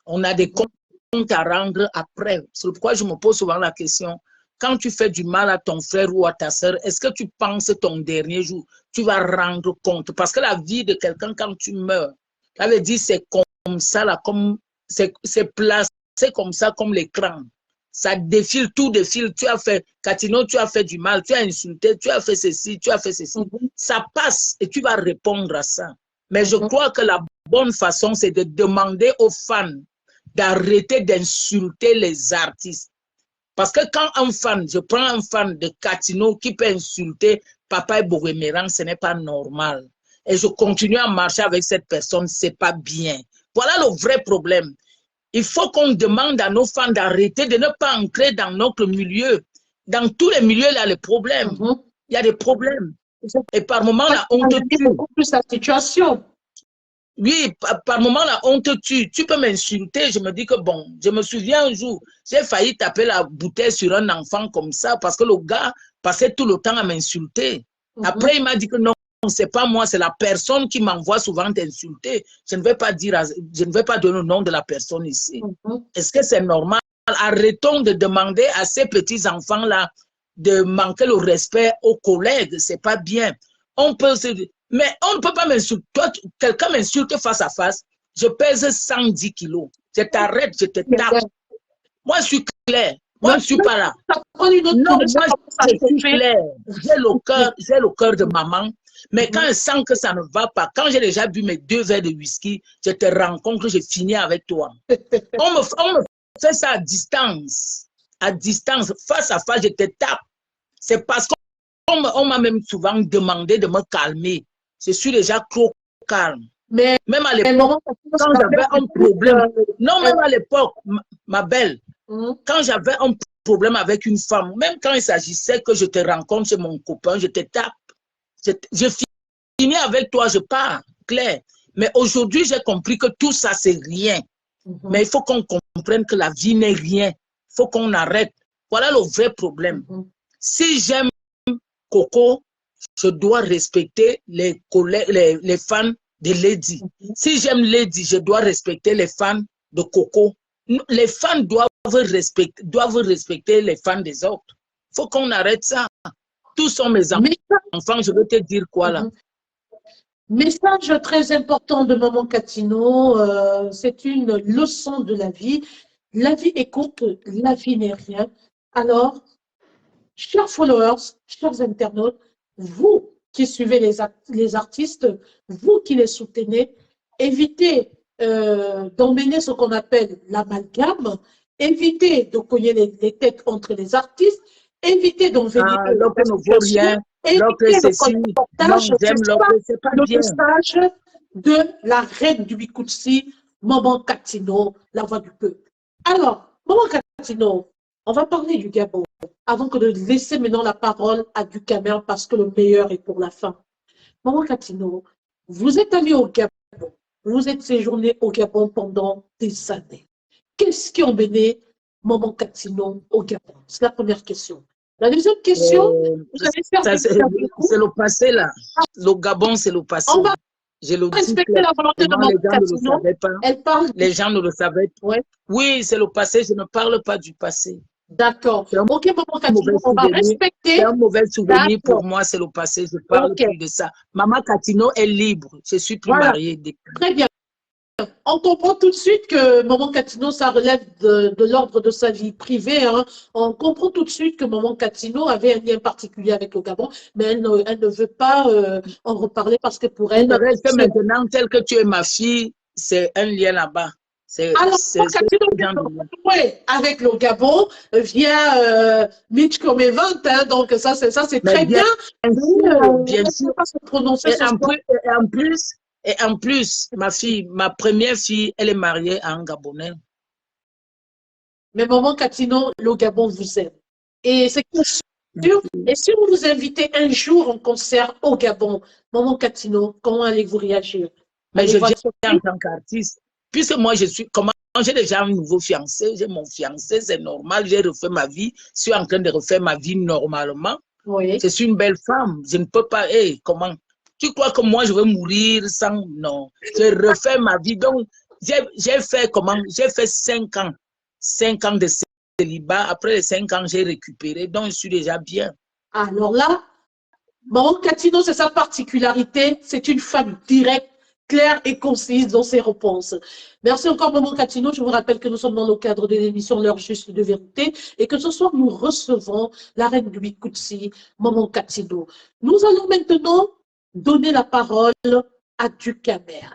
On a des comptes à rendre après. C'est pourquoi je me pose souvent la question. Quand tu fais du mal à ton frère ou à ta soeur, est-ce que tu penses ton dernier jour, tu vas rendre compte? Parce que la vie de quelqu'un, quand tu meurs, ça veut dire c'est comme ça, là, comme c'est placé comme ça, comme l'écran. Ça défile, tout défile. Tu as fait, Catino, tu as fait du mal, tu as insulté, tu as fait ceci, tu as fait ceci. Ça passe et tu vas répondre à ça. Mais je crois que la bonne façon, c'est de demander aux fans d'arrêter d'insulter les artistes. Parce que quand un fan, je prends un fan de Catino qui peut insulter Papa et Boguemeran, ce n'est pas normal. Et je continue à marcher avec cette personne, ce n'est pas bien. Voilà le vrai problème. Il faut qu'on demande à nos fans d'arrêter de ne pas entrer dans notre milieu. Dans tous les milieux, il y a des problèmes. Il y a des problèmes. Et par moment, la honte tue. Beaucoup plus la situation. Oui, par moment, la honte tue. Tu peux m'insulter. Je me dis que bon, je me souviens un jour, j'ai failli taper la bouteille sur un enfant comme ça parce que le gars passait tout le temps à m'insulter. Après, il m'a dit que non, c'est pas moi, c'est la personne qui m'envoie souvent t'insulter. Je ne vais pas dire, je ne vais pas donner le nom de la personne ici. Est-ce que c'est normal? Arrêtons de demander à ces petits enfants-là de manquer le respect aux collègues. C'est pas bien. On peut se... Mais on ne peut pas m'insulter. Toi, quelqu'un m'insulte face à face, je pèse 110 kilos. Je t'arrête, je te tape. Moi, je suis clair. Moi, je ne suis pas là. Non, moi, je suis clair. J'ai le cœur de maman. Mais quand je sens que ça ne va pas, quand j'ai déjà bu mes 2 verres de whisky, je te rencontre, je finis avec toi. On me fait ça à distance. À distance, face à face, je te tape. C'est parce qu'on m'a même souvent demandé de me calmer. Je suis déjà trop calme. Mais même à l'époque, quand j'avais un problème, non, même à l'époque, ma belle, quand j'avais un problème avec une femme, même quand il s'agissait que je te rencontre chez mon copain, je te tape. Je finis avec toi, je pars, clair. Mais aujourd'hui, j'ai compris que tout ça, c'est rien. Mais il faut qu'on comprenne que la vie n'est rien. Il faut qu'on arrête. Voilà le vrai problème. Si j'aime Coco, je dois respecter les fans de Lady. Si j'aime Lady, je dois respecter les fans de Coco. Les fans doivent respecter les fans des autres. Il faut qu'on arrête ça. Tous sont mes enfants, je veux te dire quoi là? Message très important de Maman Catino, c'est une leçon de la vie. La vie est courte, la vie n'est rien. Alors, chers followers, chers internautes, vous qui suivez les artistes, vous qui les soutenez, évitez d'emmener ce qu'on appelle l'amalgame, évitez de cogner les têtes entre les artistes, évitez d'envenimer l'autre ne vaut rien, l'autre c'est si, non, j'aime l'autre, c'est pas bien. Le message de la reine du Bikutsi, Maman Katino, la voix du peuple. Alors, Maman Katino, on va parler du Gabon, avant que de laisser maintenant la parole à Ducamer, parce que le meilleur est pour la fin. Maman Katino, vous êtes allé au Gabon, vous êtes séjourné au Gabon pendant des années. Qu'est-ce qui a emmené Maman Katino au Gabon? C'est la première question. La deuxième question, vous allez faire c'est le passé là. Le Gabon, c'est le passé. On va je le respecter la volonté de Maman Katino. Elle parle. Les gens ne le savaient pas. Ouais. Oui, c'est le passé. Je ne parle pas du passé. D'accord. Ok, Maman Katino, on va respecter. C'est un mauvais souvenir pour moi, c'est le passé. Je parle plus de ça. Maman Katino est libre. Je suis plus mariée. Très bien. On comprend tout de suite que Maman Katino, ça relève de l'ordre de sa vie privée. Hein. On comprend tout de suite que Maman Katino avait un lien particulier avec le Gabon, mais elle ne veut pas en reparler parce que pour elle... Reste maintenant, tel que tu es ma fille, c'est un lien là-bas. Alors, Maman Katino, avec le Gabon via Mitch comme event, hein, donc ça c'est très bien. Bien sûr. Pas se prononcer et en plus, ma fille, ma première fille, elle est mariée à un Gabonais. Mais Maman Katino, le Gabon vous aime. Et c'est sûr. Et si on vous invitez un jour en concert au Gabon, Maman Katino, comment allez-vous réagir? Mais je viens en tant qu'artiste. Puisque moi, j'ai déjà un nouveau fiancé, j'ai mon fiancé, c'est normal, j'ai refait ma vie, je suis en train de refaire ma vie normalement. Oui. Je suis une belle femme, je ne peux pas, comment? Tu crois que moi, je vais mourir sans... Non, je refais ma vie. Donc, j'ai fait comment? J'ai fait 5 ans. 5 ans de célibat. Après les 5 ans, j'ai récupéré. Donc, je suis déjà bien. Alors là, Maman Katino, c'est sa particularité. C'est une femme directe, claire et concise dans ses réponses. Merci encore, Maman Katino. Je vous rappelle que nous sommes dans le cadre de l'émission L'heure juste de vérité et que ce soir, nous recevons la reine du Bikutsi, Maman Katino. Nous allons maintenant donner la parole à Ducamer.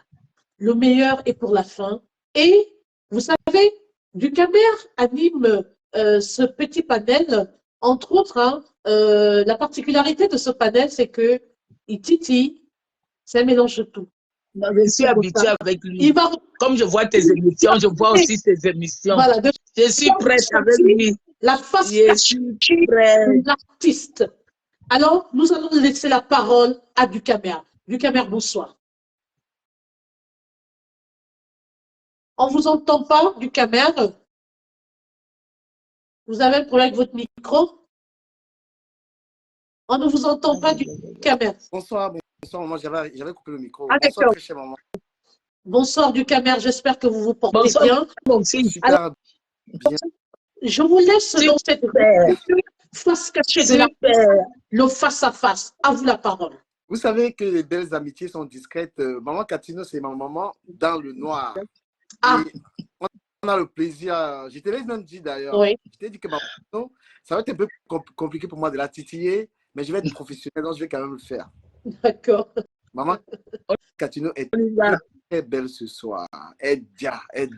Le meilleur est pour la fin. Et vous savez, Ducamer anime ce petit panel. Entre autres, hein, la particularité de ce panel, c'est que Ititi, c'est un mélange de tout. Je suis habituée avec lui. Comme je vois tes émissions, je vois aussi tes émissions. Voilà, je suis prête avec lui. La face cachée de l'artiste. Alors, nous allons laisser la parole à Ducamer. Ducamer, bonsoir. On ne vous entend pas, Ducamer? Vous avez un problème avec votre micro? On ne vous entend pas, Ducamer. Bonsoir, bonsoir. Moi, j'avais coupé le micro. Ah, bonsoir, très maman. Bonsoir, Ducamer. J'espère que vous vous portez bien. Super bien. Je vous laisse dans cette face cachée de le face-à-face. À vous la parole. Vous savez que les belles amitiés sont discrètes. Maman Katino, c'est ma maman dans le noir. Ah. Et on a le plaisir. Je te l'ai même dit d'ailleurs. Oui. Je t'ai dit que maman, ça va être un peu compliqué pour moi de la titiller, mais je vais être professionnel, donc je vais quand même le faire. D'accord. Maman Katino est très belle ce soir. Elle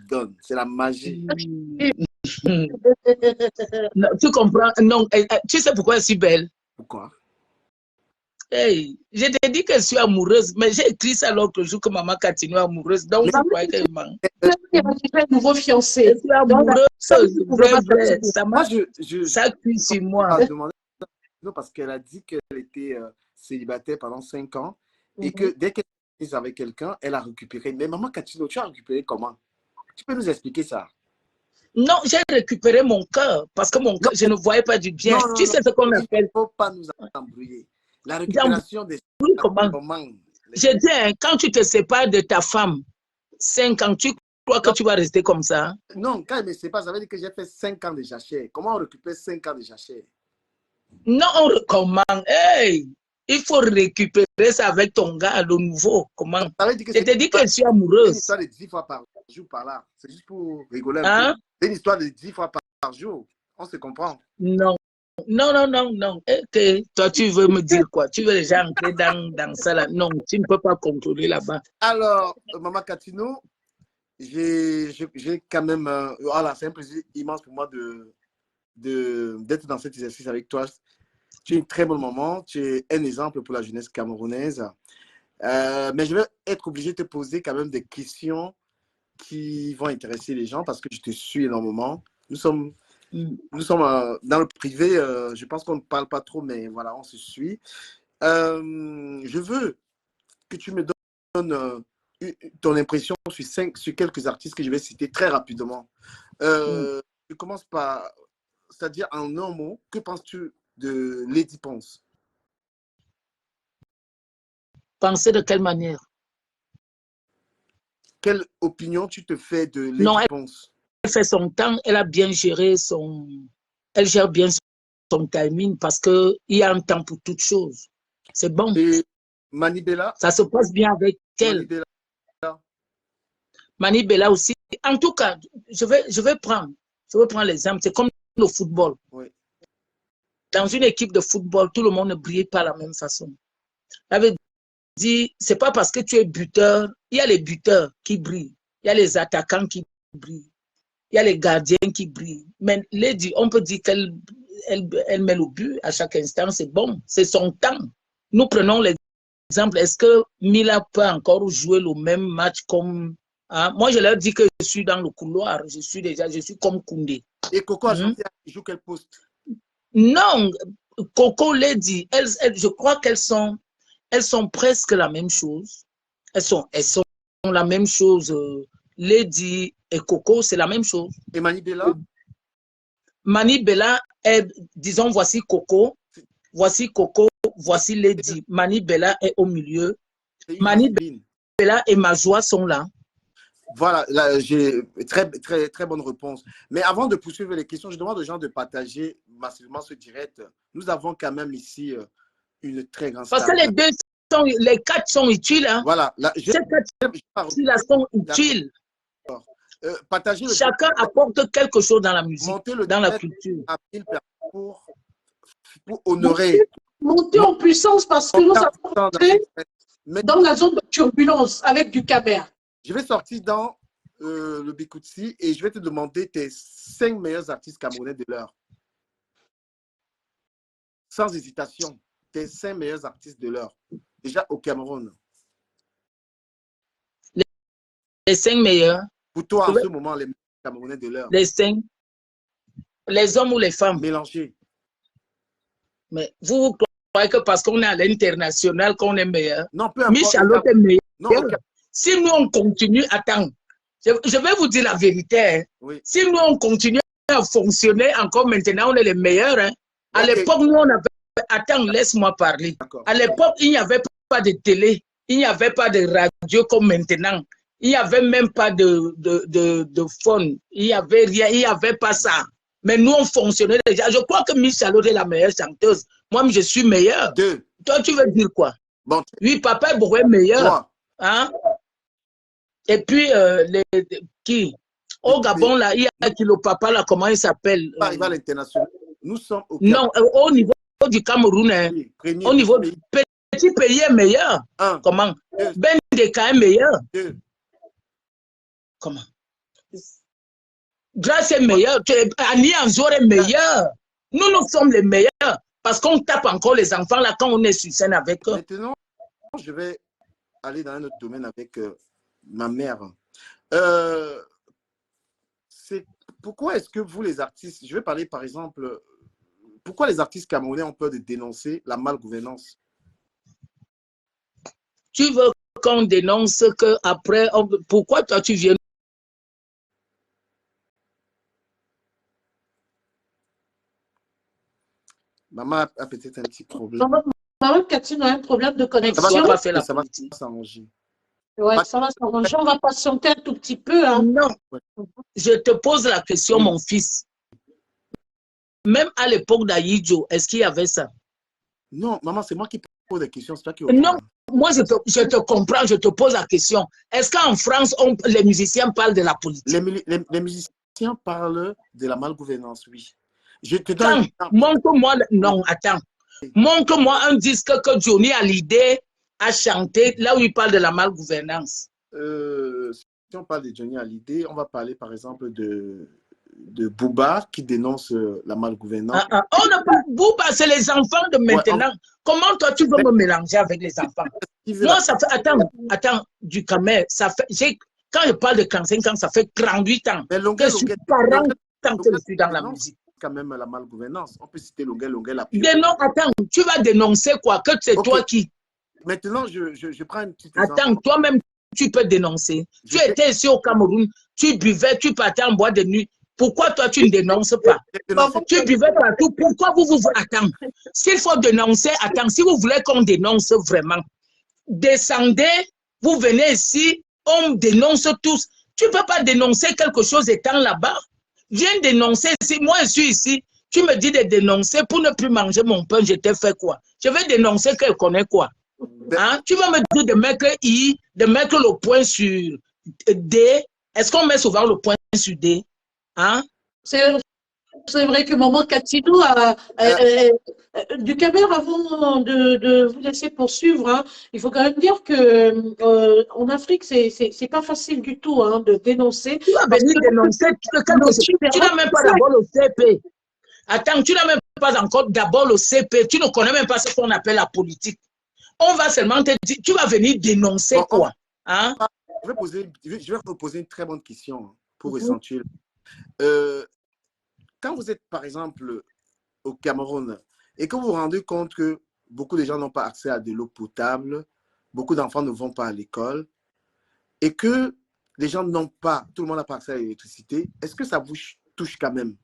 donne. C'est la magie. Non, tu comprends? Non, tu sais pourquoi elle est si belle? Pourquoi? Hey, je t'ai dit que je suis amoureuse, mais j'ai écrit ça l'autre jour que Maman Katino est amoureuse. Donc, je croyais qu'elle ment. Un nouveau fiancé. Je suis amoureuse, vrai. Ça cuit sur moi. Non, parce qu'elle a dit qu'elle était célibataire pendant 5 ans et que dès qu'elle est avec quelqu'un, elle a récupéré. Mais Maman Katino, tu as récupéré comment? Tu peux nous expliquer ça? Non, j'ai récupéré mon cœur parce que mon cœur, je ne voyais pas du bien. Non, tu sais ce qu'on appelle. Il ne faut pas nous embrouiller. La récupération des... Oui, comment? Je dis, quand tu te sépares de ta femme, 5 ans, tu crois que tu vas rester comme ça? Non, quand elle me sépare, ça veut dire que j'ai fait 5 ans de jachère. Comment on récupère 5 ans de jachère? Non, on recommande. Hey, il faut récupérer ça avec ton gars, le nouveau. Comment? Je te dis que je suis amoureuse. C'est une histoire de 10 fois par jour par là. C'est juste pour rigoler un peu. C'est une histoire de 10 fois par jour. On se comprend. Non. non, non, non, non. Ok, toi, tu veux me dire quoi? Tu veux déjà entrer dans ça là? Non, tu ne peux pas contrôler là-bas. Alors, Maman Catino, j'ai quand même... voilà, c'est un plaisir immense pour moi d'être dans cet exercice avec toi. Tu es une très bonne maman, tu es un exemple pour la jeunesse camerounaise. Mais je vais être obligé de te poser quand même des questions qui vont intéresser les gens parce que je te suis énormément. Nous sommes dans le privé, je pense qu'on ne parle pas trop, mais voilà, on se suit. Je veux que tu me donnes ton impression sur quelques artistes que je vais citer très rapidement. Je commence par, c'est-à-dire en un mot, que penses-tu de Lady Ponce? Penser de quelle manière? Quelle opinion tu te fais de Non, Lady Ponce? elle fait son temps, elle a bien géré son... Elle gère bien son timing parce qu'il y a un temps pour toutes choses. C'est bon. Et Manibela? Ça se passe bien avec elle. Manibela aussi. En tout cas, je vais prendre l'exemple. C'est comme le football. Oui. Dans une équipe de football, tout le monde ne brille pas de la même façon. Ça veut dire, c'est pas parce que tu es buteur, il y a les buteurs qui brillent, il y a les attaquants qui brillent, il y a les gardiens qui brillent. Mais Lady, on peut dire qu'elle met le but à chaque instant, c'est bon, c'est son temps. Nous prenons l'exemple, est-ce que Mila peut encore jouer le même match comme... Hein? Moi, je leur dis que je suis dans le couloir, je suis comme Koundé. Et Coco Agentia, il joue quel poste? Non, Coco, Lady, je crois qu'elles sont presque la même chose. Elles sont la même chose. Lady et Coco, c'est la même chose. Et Manibela? Manibela est, disons, voici Coco, voici Lady. Manibela est au milieu. Manibela et Majoie sont là. Voilà, là, j'ai très bonne réponse. Mais avant de poursuivre les questions, je demande aux gens de partager massivement ce direct. Nous avons quand même ici une très grande star. Parce que les quatre sont utiles. Hein? Voilà, ces quatre sont utiles. Chacun apporte quelque chose dans la musique, dans la culture. Pour honorer. Monter en puissance parce que nous avons entré dans la zone de turbulence avec du Caber. Je vais sortir dans le Bikoutsi et je vais te demander tes 5 meilleurs artistes camerounais de l'heure. Sans hésitation, tes 5 meilleurs artistes de l'heure. Déjà au Cameroun. Les 5 meilleurs. Pour toi, en ce moment, les Camerounais de l'heure. Les 5. Les hommes ou les femmes? Mélangés. Mais vous croyez que parce qu'on est à l'international qu'on est meilleur? Non, peu importe. Michalotte est meilleur. Non, si nous on continue, attends, je vais vous dire la vérité. Hein. Oui. Si nous on continue à fonctionner encore maintenant, on est les meilleurs. Hein. À l'époque, nous on avait... Attends, laisse-moi parler. À l'époque, il n'y avait pas de télé, il n'y avait pas de radio comme maintenant. Il n'y avait même pas de phone. Il n'y avait rien, il n'y avait pas ça. Mais nous, on fonctionnait déjà. Je crois que Michalotte est la meilleure chanteuse. Moi, je suis meilleur. 2. Toi, tu veux dire quoi? Bon. Oui, Papa Bourré est meilleur. 3. Hein? Et puis, qui? Au Gabon, là, il y a qui le papa, là, comment il s'appelle? Arrivé à l'international. Nous sommes au Non, au niveau du Cameroun, hein, au niveau du petit pays est meilleur. 1. Comment? Ben Deka est meilleur. 2. Comment? Grâce est meilleur. Annie Anzor est meilleur. Nous sommes les meilleurs parce qu'on tape encore les enfants là quand on est sur scène avec eux. Maintenant, je vais aller dans un autre domaine avec ma mère. Pourquoi est-ce que vous, les artistes, je vais parler par exemple, pourquoi les artistes camerounais ont peur de dénoncer la malgouvernance? Tu veux qu'on dénonce que après, pourquoi toi tu viens? Maman a peut-être un petit problème. Maman Catine a un problème de connexion. Ça va s'arranger. Ouais, ça va s'arranger. On va patienter un tout petit peu. Hein. Non, je te pose la question, mon fils. Même à l'époque d'Aïdjo, est-ce qu'il y avait ça? Non, maman, c'est moi qui pose des questions. Pas qui non, moi je te comprends, je te pose la question. Est-ce qu'en France, les musiciens parlent de la politique? Les musiciens parlent de la malgouvernance, oui. Je te donne un exemple. Montre-moi, non, attends. Montre-moi un disque que Johnny Hallyday a chanté là où il parle de la malgouvernance. Si on parle de Johnny Hallyday, on va parler par exemple de Booba qui dénonce la malgouvernance. On n'a pas Booba, c'est les enfants de maintenant. Ouais, Comment toi tu veux me mélanger avec les enfants? Moi, ça fait. Attends, du Camer, ça fait. Quand je parle de 45 ans, ça fait 38 ans que je suis 40 ans que je suis dans la musique. Quand même la malgouvernance. On peut citer Longuet, la attends, tu vas dénoncer quoi? Que c'est toi qui. Maintenant, je prends une petite Attends, toi-même, tu peux dénoncer. Tu étais ici au Cameroun, tu buvais, tu partais en boîte de nuit. Pourquoi toi, tu ne dénonces pas? Tu buvais partout. Pourquoi vous attends? S'il faut dénoncer, attends, si vous voulez qu'on dénonce vraiment, descendez, vous venez ici, on dénonce tous. Tu ne peux pas dénoncer quelque chose étant là-bas. Viens dénoncer ici. Moi, je suis ici. Tu me dis de dénoncer pour ne plus manger mon pain. Je t'ai fait quoi? Je vais dénoncer qu'elle connaît quoi? Hein? Tu vas me dire de mettre I, de mettre le point sur D. Est-ce qu'on met souvent le point sur D? Hein? C'est vrai que maman Catino du Camer, avant de vous laisser poursuivre, hein, il faut quand même dire que en Afrique, c'est pas facile du tout hein, de dénoncer. Tu vas venir dénoncer. Tu n'as même pas d'abord le CP. Attends, tu n'as même pas encore d'abord le CP. Tu ne connais même pas ce qu'on appelle la politique. On va seulement te dire, tu vas venir dénoncer quoi? Hein? Je vais vous poser une très bonne question pour ressentir. Quand vous êtes, par exemple, au Cameroun et que vous vous rendez compte que beaucoup de gens n'ont pas accès à de l'eau potable, beaucoup d'enfants ne vont pas à l'école et que les gens n'ont pas, tout le monde n'a pas accès à l'électricité, est-ce que ça vous touche quand même?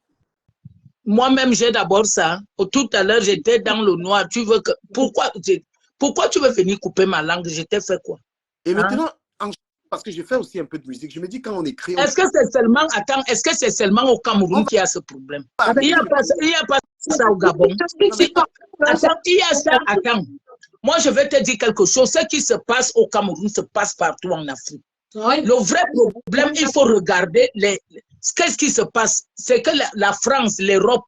Moi-même, j'ai d'abord ça. Tout à l'heure, j'étais dans le noir. Tu veux que... Pourquoi tu veux venir couper ma langue? Je t'ai fait quoi? Et maintenant, parce que je fais aussi un peu de musique, je me dis quand on écrit... Est-ce que c'est seulement... Attends, est-ce que c'est seulement au Cameroun qu'il y a ce problème? Il n'y a pas ça au Gabon. Attends, il y a ça. Attends. Moi, je vais te dire quelque chose. Ce qui se passe au Cameroun se passe partout en Afrique. Le vrai problème, il faut regarder qu'est-ce qui se passe. C'est que la France, l'Europe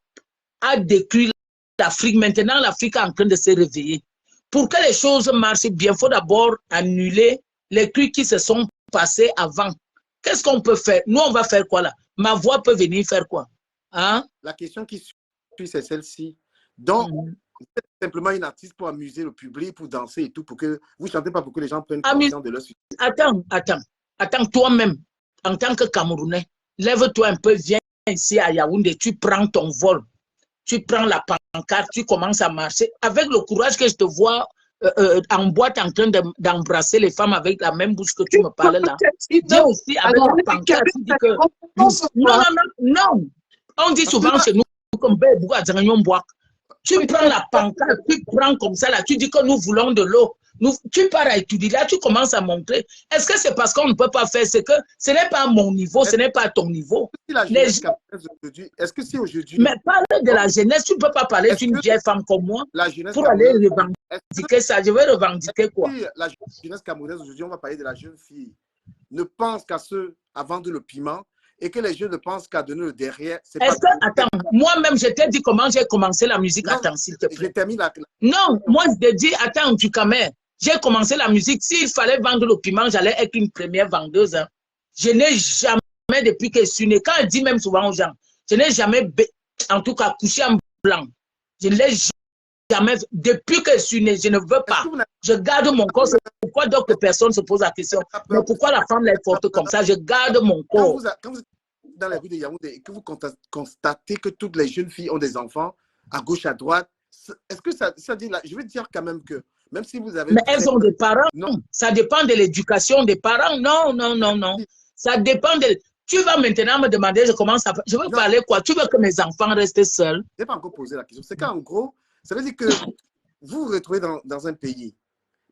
a détruit l'Afrique. Maintenant, l'Afrique est en train de se réveiller. Pour que les choses marchent bien, il faut d'abord annuler les trucs qui se sont passés avant. Qu'est-ce qu'on peut faire? Nous, on va faire quoi là? Ma voix peut venir faire quoi? Hein? La question qui suit, c'est celle-ci. Donc, vous êtes simplement une artiste pour amuser le public, pour danser et tout, pour que vous ne chantez pas pour que les gens prennent conscience de leur succès. Attends, toi-même, en tant que Camerounais, lève-toi un peu, viens ici à Yaoundé, tu prends ton vol, tu prends la pancarte, tu commences à marcher. Avec le courage que je te vois en boîte en train d'embrasser les femmes avec la même bouche que tu me parles là. Viens aussi avec la pancarte, tu dis que... Non. On dit souvent chez nous, comme tu prends la pancarte, tu prends comme ça là, tu dis que nous voulons de l'eau. Tu pars à étudier, là tu commences à montrer. Est-ce que c'est parce qu'on ne peut pas faire? C'est que ce n'est pas à mon niveau, ce n'est pas à ton niveau. Est-ce que si aujourd'hui... Mais parle de la jeunesse, tu ne peux pas parler d'une vieille femme comme moi pour aller revendiquer ça. Je vais revendiquer quoi? La jeunesse camerounaise aujourd'hui, on va parler de la jeune fille, ne pense qu'à vendre le piment et que les jeunes ne pensent qu'à donner le derrière. Attends, moi-même, je t'ai dit comment j'ai commencé la musique. Non, attends, s'il te plaît. Non, moi, je t'ai dit, attends, du Camer. J'ai commencé la musique. S'il fallait vendre le piment, j'allais être une première vendeuse. Hein. Je n'ai jamais, depuis que je suis née, quand je dis même souvent aux gens, je n'ai jamais, en tout cas, couché en blanc. Je ne l'ai jamais, depuis que je suis née, je ne veux pas. Je garde mon corps. C'est pourquoi d'autres personnes se posent la question. Mais pourquoi la femme est forte comme ça? Je garde mon corps. Quand vous êtes dans la rue de Yaoundé et que vous constatez que toutes les jeunes filles ont des enfants, à gauche, à droite, est-ce que ça dit là? Je veux dire quand même que même si vous avez... Mais elles ont des parents. Non. Ça dépend de l'éducation des parents. Non. Ça dépend de... Tu vas maintenant me demander, je commence à... Je veux parler quoi? Tu veux que mes enfants restent seuls? Je n'ai pas encore posé la question. C'est qu'en gros, ça veut dire que vous vous retrouvez dans un pays,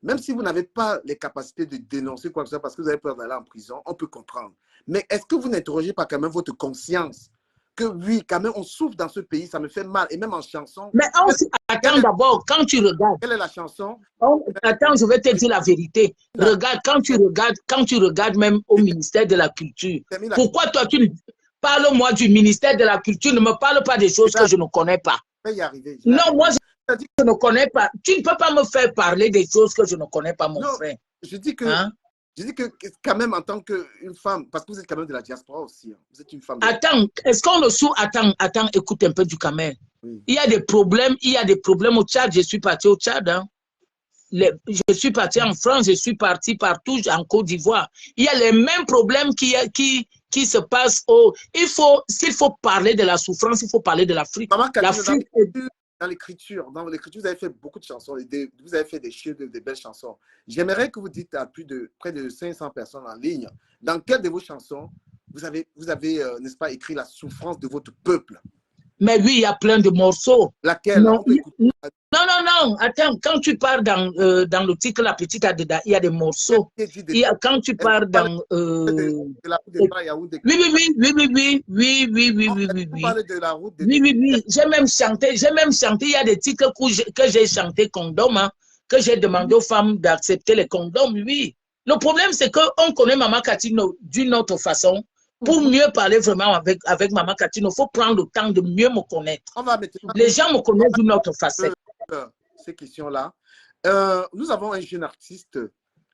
même si vous n'avez pas les capacités de dénoncer quoi que ce soit parce que vous avez peur d'aller en prison, on peut comprendre. Mais est-ce que vous n'interrogez pas quand même votre conscience que oui, quand même, on souffre dans ce pays, ça me fait mal, et même en chanson. Mais attends d'abord, quand tu regardes. Quelle est la chanson? Attends, je vais te dire la vérité. Regarde, quand tu regardes même au ministère de la Culture, pourquoi toi, Parle-moi du ministère de la Culture. Ne me parle pas des choses que je ne connais pas. Je vais y arriver. Non, moi, je ne connais pas. Tu ne peux pas me faire parler des choses que je ne connais pas, mon frère. Je dis que, hein? je dis que quand même en tant qu'une femme, parce que vous êtes quand même de la diaspora aussi. Hein. Vous êtes une femme. Attends, est-ce qu'on le sous? Attends, écoute un peu du Cameroun. Oui. Il y a des problèmes au Tchad. Je suis parti au Tchad. Hein. Je suis parti en France, je suis parti partout en Côte d'Ivoire. Il y a les mêmes problèmes qui se passent s'il faut parler de la souffrance, il faut parler de l'Afrique. L'Afrique dans l'écriture, vous avez fait beaucoup de chansons, vous avez fait des belles chansons. J'aimerais que vous dites à près de 500 personnes en ligne, dans quelle de vos chansons vous avez n'est-ce pas, écrit la souffrance de votre peuple? Mais oui, il y a plein de morceaux. Laquelle? Non, attends, quand tu pars dans le titre La Petite Adeda, il y a des morceaux. Quand tu pars dans... Oui. J'ai même chanté, il y a des titres que j'ai chanté condom, hein, que j'ai demandé aux femmes d'accepter les condoms, oui. Le problème, c'est qu'on connaît Maman Katino d'une autre façon. Pour mieux parler vraiment avec Maman Katino, il faut prendre le temps de mieux me connaître. Les gens me connaissent d'une autre façon. Ces questions-là. Nous avons un jeune artiste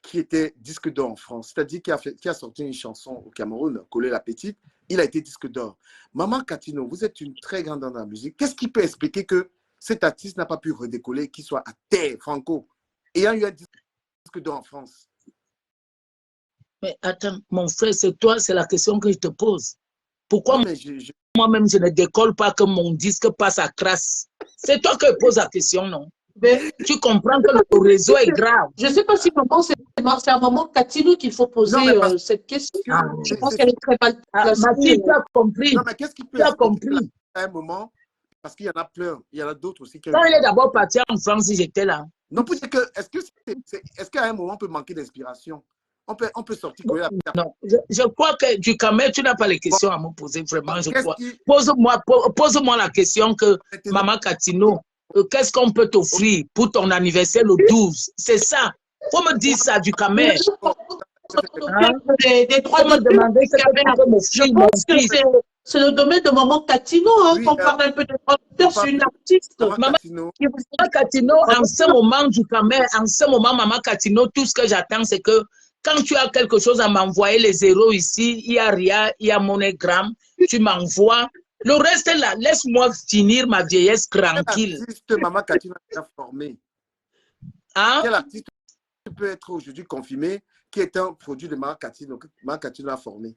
qui était disque d'or en France, c'est-à-dire qui a sorti une chanson au Cameroun, Coller la Petite. Il a été disque d'or. Maman Katino, vous êtes une très grande dans la musique. Qu'est-ce qui peut expliquer que cet artiste n'a pas pu redécoller, qu'il soit à terre, franco, ayant eu un disque d'or en France? Mais attends, mon frère, c'est la question que je te pose. Pourquoi moi-même, je ne décolle pas que mon disque passe à crasse? C'est toi qui poses la question, non? Mais tu comprends que le réseau est grave. Je ne sais pas si c'est à Maman Katino qu'il faut poser cette question. Je pense qu'elle est très mal placée. Mathilde, tu as compris. Non, mais qu'est-ce qui peut expliquer à un moment, parce qu'il y en a plein, il y en a d'autres aussi. Quand il est d'abord parti en France, si j'étais là. Non, pour dire que, est-ce qu'à un moment, on peut manquer d'inspiration? On peut sortir. Non, je crois que du Cameroun, tu n'as pas les questions à me poser, vraiment, je crois. Pose-moi la question que Maman Katino, qu'est-ce qu'on peut t'offrir pour ton anniversaire le 12? C'est ça. Faut me dire ça du Cameroun. Des droits de demander c'est le domaine de Maman Katino, hein, qu'on parle un peu de producteur, c'est une artiste. Maman Katino, en ce moment du Cameroun, en ce moment, Maman Katino, tout ce que j'attends, c'est que quand tu as quelque chose à m'envoyer, les zéros ici, il y a RIA, il y a MoneyGram, tu m'envoies. Le reste là, laisse-moi finir ma vieillesse tranquille. Quel artiste Maman Katino a formé? Hein? Quel artiste peut être aujourd'hui confirmé qui est un produit de Maman Katino que Maman Katino a formé?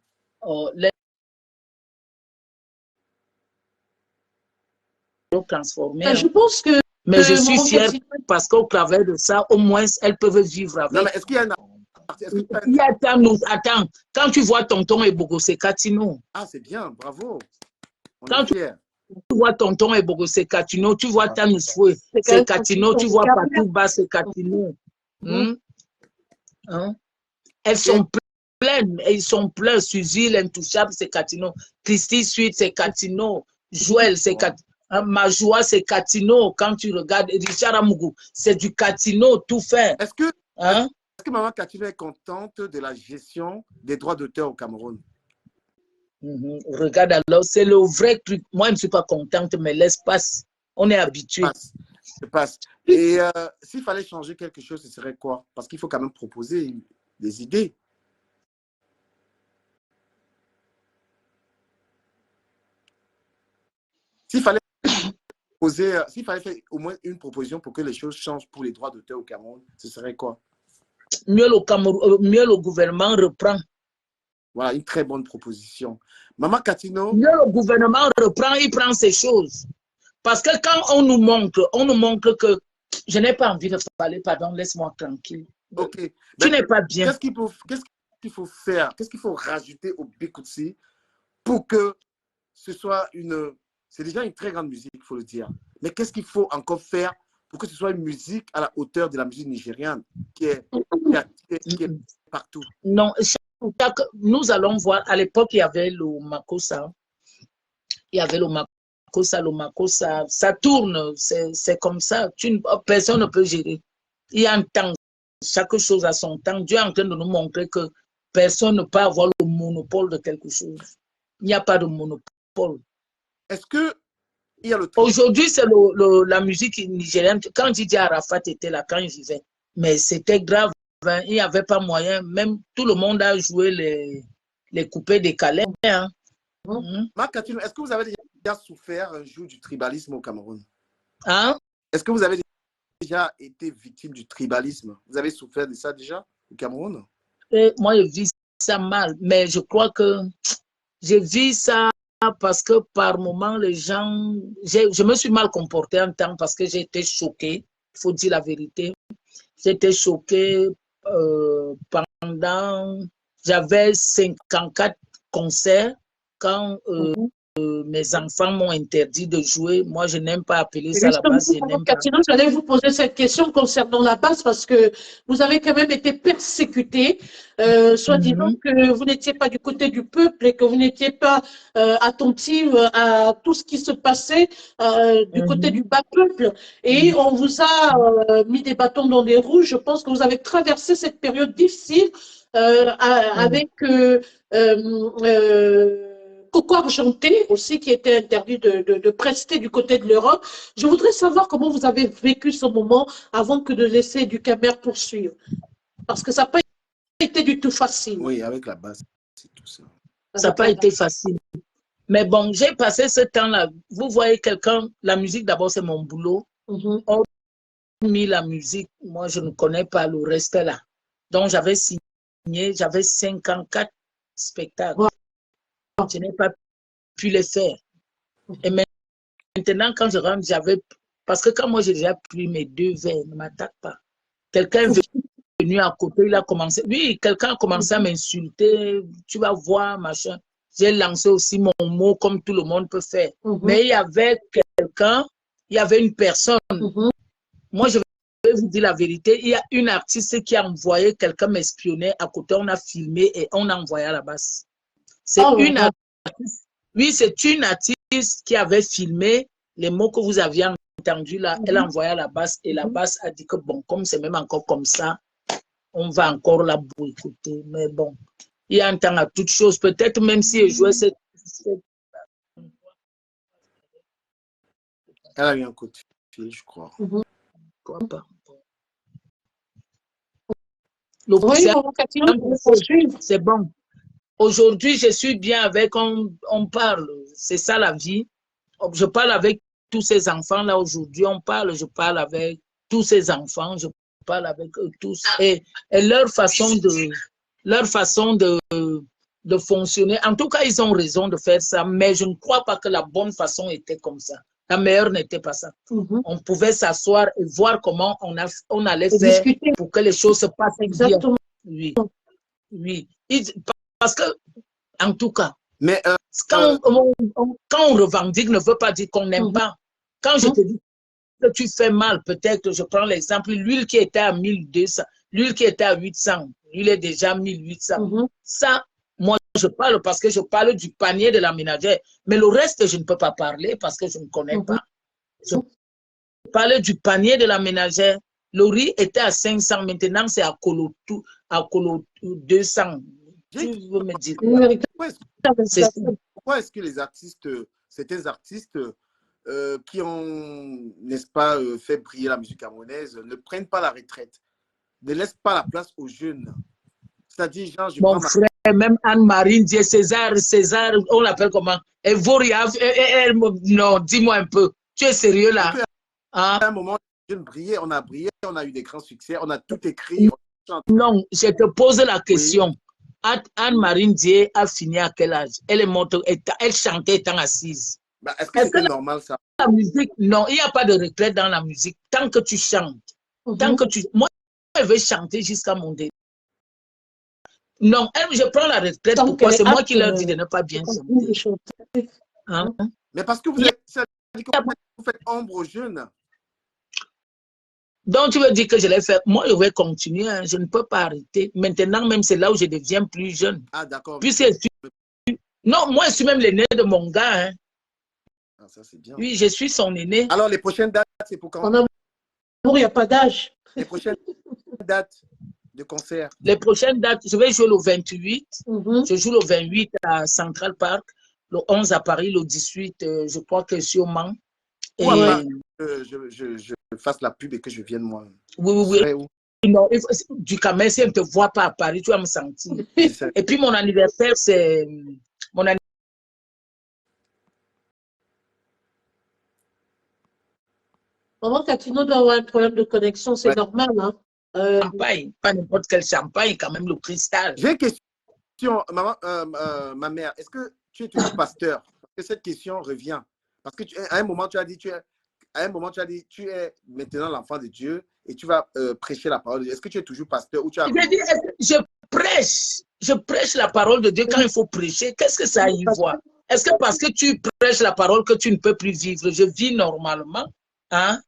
Transformer. Je pense que... Mais je suis fière parce qu'au travers de ça, au moins, elles peuvent vivre avec. Non, mais est-ce qu'il y a un Attends, quand tu vois Tonton Ebogo, c'est Katino. Ah, c'est bien, bravo. Quand tu vois Tonton Ebogo, c'est Katino. Tu vois Tanousfoué, c'est Katino. Tu vois Patouba, c'est Katino. Elles sont pleines. Ils sont pleins. Suzy, l'intouchable, c'est Katino. Christy Suite, c'est Katino. Joël, c'est Katino. Majoie, c'est Katino. Quand tu regardes Richard Amougou, c'est du Katino tout fait. Est-ce que Maman Katino est contente de la gestion des droits d'auteur au Cameroun? Regarde alors, c'est le vrai truc. Moi, je ne suis pas contente, mais l'espace, on est habitué. Je passe. Et s'il fallait changer quelque chose, ce serait quoi? Parce qu'il faut quand même proposer des idées. S'il fallait faire au moins une proposition pour que les choses changent pour les droits d'auteur au Cameroun, ce serait quoi? Mieux le gouvernement reprend. Voilà, une très bonne proposition. Maman Katino. Mieux le gouvernement reprend, il prend ces choses. Parce que quand on nous montre que je n'ai pas envie de parler, pardon, laisse-moi tranquille. Ok. Tu n'es pas bien. Qu'est-ce qu'il faut faire? Qu'est-ce qu'il faut rajouter au Bikutsi pour que ce soit une... C'est déjà une très grande musique, il faut le dire. Mais qu'est-ce qu'il faut encore faire pour que ce soit une musique à la hauteur de la musique nigériane qui est partout? Non, nous allons voir. À l'époque, il y avait le Makossa. Le Makossa, ça tourne, c'est comme ça. Personne ne peut gérer. Il y a un temps, chaque chose a son temps. Dieu est en train de nous montrer que personne ne peut avoir le monopole de quelque chose. Il n'y a pas de monopole. Est-ce que il y a le Aujourd'hui, c'est la musique nigérienne. Quand Didier Arafat était là, quand il vivait, mais c'était grave. Hein, il n'y avait pas moyen. Même tout le monde a joué les coupés décalés. Hein. Marc Katinou, est-ce que vous avez déjà souffert un jour du tribalisme au Cameroun? Hein? Est-ce que vous avez déjà été victime du tribalisme? Vous avez souffert de ça déjà au Cameroun? Et moi, je vis ça mal. Mais je crois que je vis ça parce que par moment, les gens... Je me suis mal comportée un temps parce que j'ai été choquée. Il faut dire la vérité. J'ai été choquée pendant... J'avais 54 concerts quand mes enfants m'ont interdit de jouer. Moi, je n'aime pas appeler ça la basse. J'allais vous poser cette question concernant la basse parce que vous avez quand même été persécuté, soit disant que vous n'étiez pas du côté du peuple et que vous n'étiez pas attentive à tout ce qui se passait du côté du bas peuple. Et on vous a mis des bâtons dans les roues. Je pense que vous avez traversé cette période difficile avec Coco Argenté aussi, qui était interdit de prester du côté de l'Europe. Je voudrais savoir comment vous avez vécu ce moment avant que de laisser du Camer poursuivre. Parce que ça n'a pas été du tout facile. Oui, avec la basse, c'est tout ça. Ça n'a pas été facile. Mais bon, j'ai passé ce temps-là. Vous voyez quelqu'un, la musique d'abord, c'est mon boulot. Hormis la musique, moi, je ne connais pas le respect là. Donc, j'avais signé, j'avais 54 spectacles. Je n'ai pas pu les faire. Et maintenant, quand je rentre, j'avais... Parce que quand moi, j'ai déjà pris mes 2 verres, ne m'attaque pas. Quelqu'un est venu à côté, il a commencé... Oui, quelqu'un a commencé à m'insulter. Tu vas voir, machin. J'ai lancé aussi mon mot comme tout le monde peut faire. Mais il y avait quelqu'un, il y avait une personne. Moi, je vais vous dire la vérité. Il y a une artiste qui a envoyé quelqu'un m'espionner à côté. On a filmé et on a envoyé à la basse. C'est une artiste. Oui, c'est une artiste qui avait filmé les mots que vous aviez entendus là. Elle a envoyé à la basse et la basse a dit que bon, comme c'est même encore comme ça, on va encore la boycotter. Mais bon, il y a un temps à toute chose. Peut-être même si elle jouait cette... Elle a eu un coup de fil, je crois. Pourquoi pas? C'est bon. Aujourd'hui, je suis bien avec, on parle, c'est ça la vie. Je parle avec tous ces enfants-là aujourd'hui, je parle avec tous ces enfants, je parle avec eux tous. Et leur façon de fonctionner, en tout cas, ils ont raison de faire ça, mais je ne crois pas que la bonne façon était comme ça. La meilleure n'était pas ça. On pouvait s'asseoir et voir comment on allait faire pour que les choses se passent bien. Oui. Oui. Parce que, en tout cas, mais, quand on revendique, ne veut pas dire qu'on n'aime pas. Quand je te dis que tu fais mal, peut-être, je prends l'exemple, l'huile qui était à 1200, l'huile qui était à 800, l'huile est déjà à 1800. Ça, moi, je parle parce que je parle du panier de la ménagère. Mais le reste, je ne peux pas parler parce que je ne connais pas. Je parle du panier de la ménagère. Le riz était à 500, maintenant c'est à Colo 200. Tu veux me dire pourquoi est-ce que les artistes, certains artistes qui ont, n'est-ce pas, fait briller la musique camerounaise, ne prennent pas la retraite, ne laissent pas la place aux jeunes? C'est-à-dire, genre, mon frère, même Anne-Marie dit César, on l'appelle comment? Evoria, non, dis-moi un peu. Tu es sérieux là? À un moment, les jeunes brillaient, on a brillé, on a eu des grands succès, on a tout écrit. Non, je te pose la question. Oui. Anne-Marie Dié a fini à quel âge? Elle est morte, elle chantait étant assise. Bah, est-ce que c'est normal ça? La musique, non, il n'y a pas de retraite dans la musique. Tant que tu chantes, tant que tu... Moi, je vais chanter jusqu'à mon décès. Non, je prends la retraite. Pourquoi? C'est moi qui leur dis de ne pas bien chanter. Hein? Mais parce que vous faites ombre aux jeunes. Donc, tu veux dire que je l'ai fait. Moi, je vais continuer. Hein. Je ne peux pas arrêter. Maintenant, même c'est là où je deviens plus jeune. Ah, d'accord. Non, moi, je suis même l'aîné de mon gars. Hein. Ah, ça, c'est bien. Oui, je suis son aîné. Alors, les prochaines dates, c'est pour quand? En amour, il n'y a pas d'âge. Les prochaines dates de concert? Les prochaines dates, je vais jouer le 28. Je joue le 28 à Central Park. Le 11 à Paris, le 18, je crois que je suis au Mans. Et... Ou à part que je fasse la pub et que je vienne moi. Oui. Non, du Cameroun, si elle ne te voit pas à Paris, tu vas me sentir. Et puis mon anniversaire, c'est... Maman Catino doit avoir un problème de connexion, c'est normal. Hein? Champagne, pas n'importe quel champagne, quand même le cristal. J'ai une question, maman, ma mère. Est-ce que tu es toujours pasteur? Parce que cette question revient. Parce que à un moment, tu as dit, tu es maintenant l'enfant de Dieu et tu vas prêcher la parole de Dieu. Est-ce que tu es toujours pasteur ou tu as... Je prêche la parole de Dieu quand il faut prêcher. Qu'est-ce que ça y voit? Est-ce que parce que tu prêches la parole que tu ne peux plus vivre? Je vis normalement. Hein?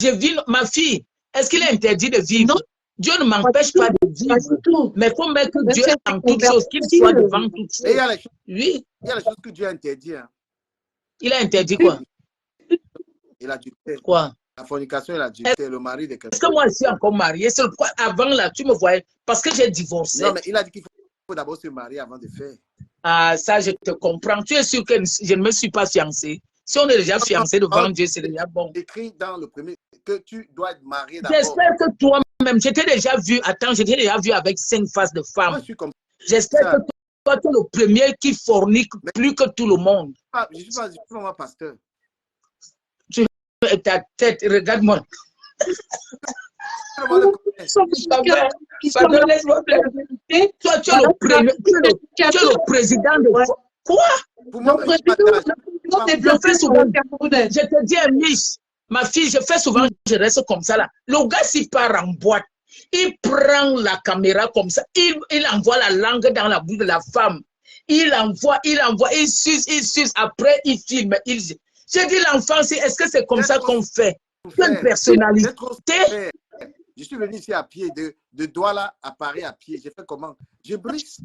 Je vis, ma fille, est-ce qu'il est interdit de vivre? Non. Dieu ne m'empêche pas de vivre. Mais il faut mettre Dieu en toutes choses, qu'il soit devant toutes choses. Oui. Il y a les choses que Dieu a interdites. Hein. Il a interdit quoi? Il a l'adultère. Quoi? La fornication et l'adultère, le mari de quelqu'un. Est-ce que moi, je suis encore mariée? C'est le point. Avant, là, tu me voyais. Parce que j'ai divorcé. Non, mais il a dit qu'il faut d'abord se marier avant de faire. Ah, ça, je te comprends. Tu es sûr que je ne me suis pas fiancée? Si on est déjà fiancé devant Dieu, c'est déjà bon. Écrit dans le premier que tu dois être marié d'abord. J'espère que toi-même, j'étais déjà vu, j'étais déjà vu avec 5 faces de femmes. J'espère que toi, tu es le premier qui fornique plus que tout le monde. Je ne suis pas vraiment pasteur. Tu ta tête, regarde-moi. Toi, tu es le président de... Quoi? Pour moi, je te dis, Miss, ma fille, je fais souvent, je reste comme ça là. Le gars, s'il part en boîte, il prend la caméra comme ça, il envoie la langue dans la bouche de la femme. Il envoie, il suce, après il filme. J'ai dit l'enfant, est-ce que c'est comme ça qu'on fait? Quelle personnalité? Je suis venu ici à pied, de Douala à Paris à pied. J'ai fait comment? Je brise.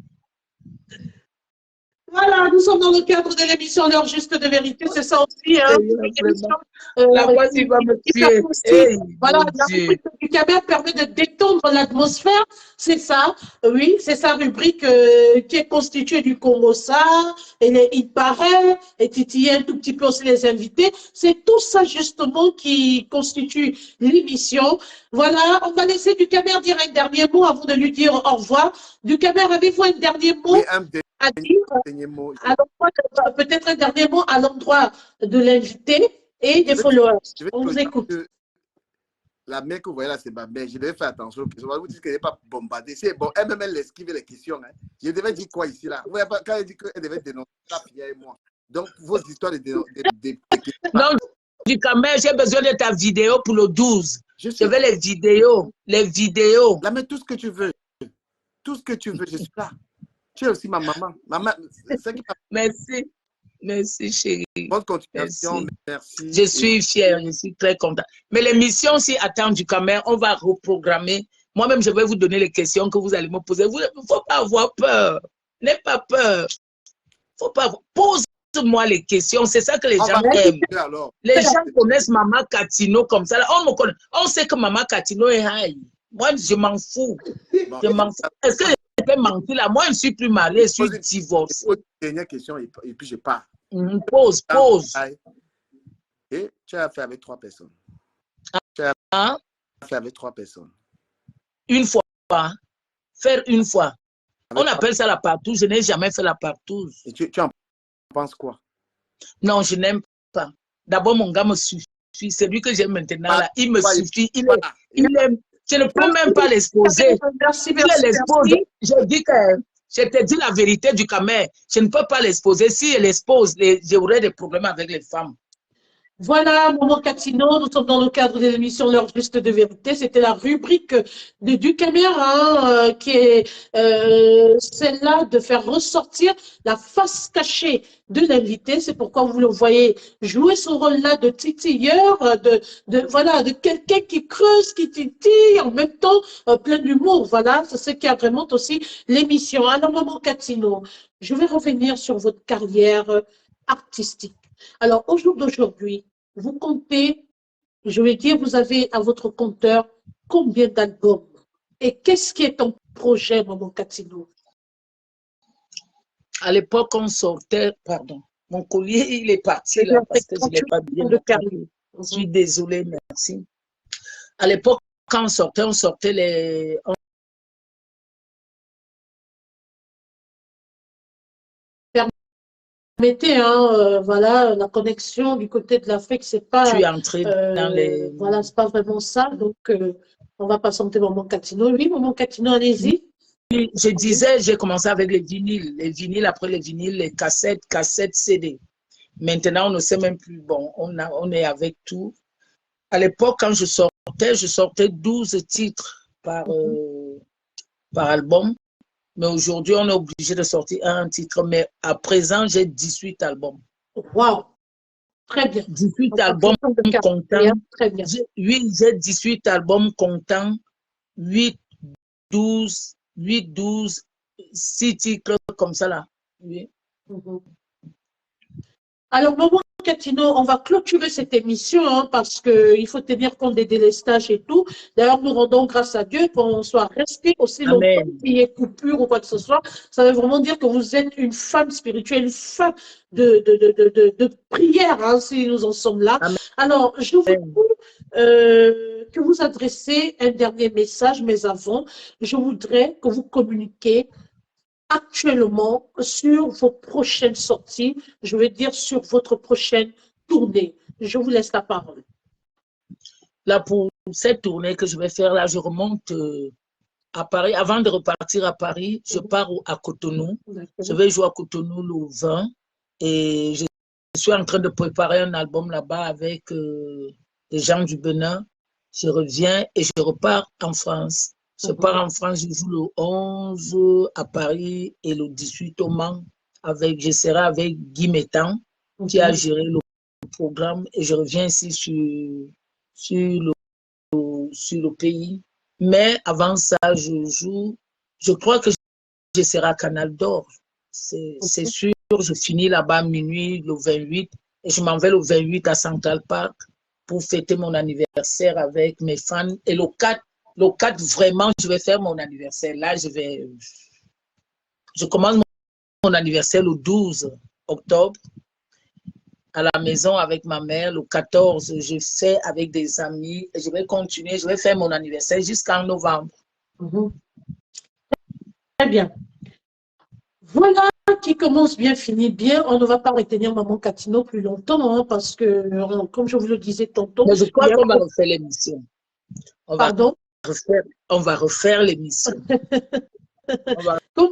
Voilà, nous sommes dans le cadre de l'émission L'heure juste de vérité, c'est ça aussi. Hein, la voix qui va me tuer. Voilà, la rubrique du Camer permet de détendre l'atmosphère, c'est ça, oui, c'est sa rubrique qui est constituée du Congossa, et il paraît, et titiller un tout petit peu aussi les invités. C'est tout ça justement qui constitue l'émission. Voilà, on va laisser du Camer dire un dernier mot avant de lui dire au revoir. Du Camer, avez-vous un dernier mot? Oui, à dire, peut-être un dernier mot à l'endroit de l'invité et des followers. On vous écoute. La mère que vous voyez là, c'est ma mère. Je devais faire attention. Je vais vous dire qu'elle n'est pas bombardée. C'est bon, elle-même, elle esquive les questions. Hein. Je devais dire quoi ici là? Quand elle dit qu'elle devait dénoncer la fille et moi. Donc, vos histoires de questions. Non, du Camer, j'ai besoin de ta vidéo pour le 12. Je veux les vidéos. Les vidéos. La mère, tout ce que tu veux. Tout ce que tu veux, je suis là. Tu es aussi ma maman. Merci. Merci, chérie. Bonne continuation. Merci. Je suis fière, je suis très contente. Mais l'émission, si attend du Camer, on va reprogrammer. Moi-même, je vais vous donner les questions que vous allez me poser. Il ne faut pas avoir peur. N'aie pas peur. Faut pas avoir... Pose-moi les questions. C'est ça que les gens aiment. Les gens connaissent Maman Catino comme ça. On me connaît. On sait que Maman Catino est high. Moi, je m'en fous. Je m'en fous. Est-ce que je peux mentir là? Moi, je ne suis plus mariée, je suis divorcée. Dernière question et puis je pars. Pose. Et tu as fait avec 3 personnes. Tu as fait avec 3 personnes. Une fois. Faire une fois. On appelle ça la partouze. Je n'ai jamais fait la partouze. Et tu en penses quoi? Non, je n'aime pas. D'abord, mon gars me suffit. C'est lui que j'aime maintenant. Là. Il me suffit. Il est, je ne peux même pas l'exposer. Merci. Je dis que je te dis la vérité du Camer. Je ne peux pas l'exposer. Si je l'expose, j'aurai des problèmes avec les femmes. Voilà, Maman Catino, nous sommes dans le cadre de l'émission L'heure juste de vérité. C'était la rubrique du Camer qui est celle-là de faire ressortir la face cachée de l'invité. C'est pourquoi vous le voyez jouer ce rôle-là de titilleur, de quelqu'un qui creuse, qui titille, en même temps plein d'humour. Voilà, c'est ce qui agrémente aussi l'émission. Alors, Maman Catino, je vais revenir sur votre carrière artistique. Alors, au jour d'aujourd'hui, vous comptez, je vais dire, vous avez à votre compteur combien d'albums? Et qu'est-ce qui est ton projet, Maman Catino? À l'époque, on sortait, pardon, mon collier, il est parti là parce que je ne l'ai pas bien attrapé. Je suis désolée, merci. À l'époque, quand on sortait les... Permettez, voilà, la connexion du côté de l'Afrique, c'est pas, Je suis entrée dans les... voilà, c'est pas vraiment ça. Donc, on va patienter Maman Catino. Oui, Maman Catino, allez-y. Je disais, j'ai commencé avec les vinyles, après les vinyles, les cassettes, CD. Maintenant, on ne sait même plus. Bon, on est avec tout. À l'époque, quand je sortais 12 titres par album. Mais aujourd'hui, on est obligé de sortir un titre. Mais à présent, j'ai 18 albums. Waouh! Très bien. 18 albums comptant. Très bien. Oui, j'ai 18 albums comptant 8, 12, 6 titres comme ça là. Oui. Alors, Maman Catino, on va clôturer cette émission parce qu'il faut tenir compte des délestages et tout. D'ailleurs, nous rendons grâce à Dieu qu'on soit resté aussi longtemps, qu'il y ait coupure ou quoi que ce soit. Ça veut vraiment dire que vous êtes une femme spirituelle, une femme de prière, si nous en sommes là. Amen. Alors, je voudrais que vous adressez un dernier message, mais avant, je voudrais que vous communiquiez actuellement sur vos prochaines sorties, je veux dire sur votre prochaine tournée. Je vous laisse la parole. Là, pour cette tournée que je vais faire, là, je remonte à Paris. Avant de repartir à Paris, je pars à Cotonou. Je vais jouer à Cotonou le 20 et je suis en train de préparer un album là-bas avec des gens du Bénin. Je reviens et je repars en France. Je pars en France, je joue le 11 à Paris et le 18 au Mans. Je serai avec Guy Métan qui a géré le programme et je reviens ici sur le pays. Mais avant ça, je crois que je serai à Canal d'Or. C'est sûr, je finis là-bas minuit le 28 et je m'en vais le 28 à Central Park pour fêter mon anniversaire avec mes fans. Et le 4, vraiment, je vais faire mon anniversaire. Là, je commence mon anniversaire le 12 octobre à la maison avec ma mère. Le 14, je fais avec des amis. Et je vais continuer, je vais faire mon anniversaire jusqu'en novembre. Très bien. Voilà qui commence bien, finit bien. On ne va pas retenir Maman Catino plus longtemps parce que, comme je vous le disais tantôt... Mais je crois qu'on va refaire l'émission. Pardon? On va refaire l'émission. Comme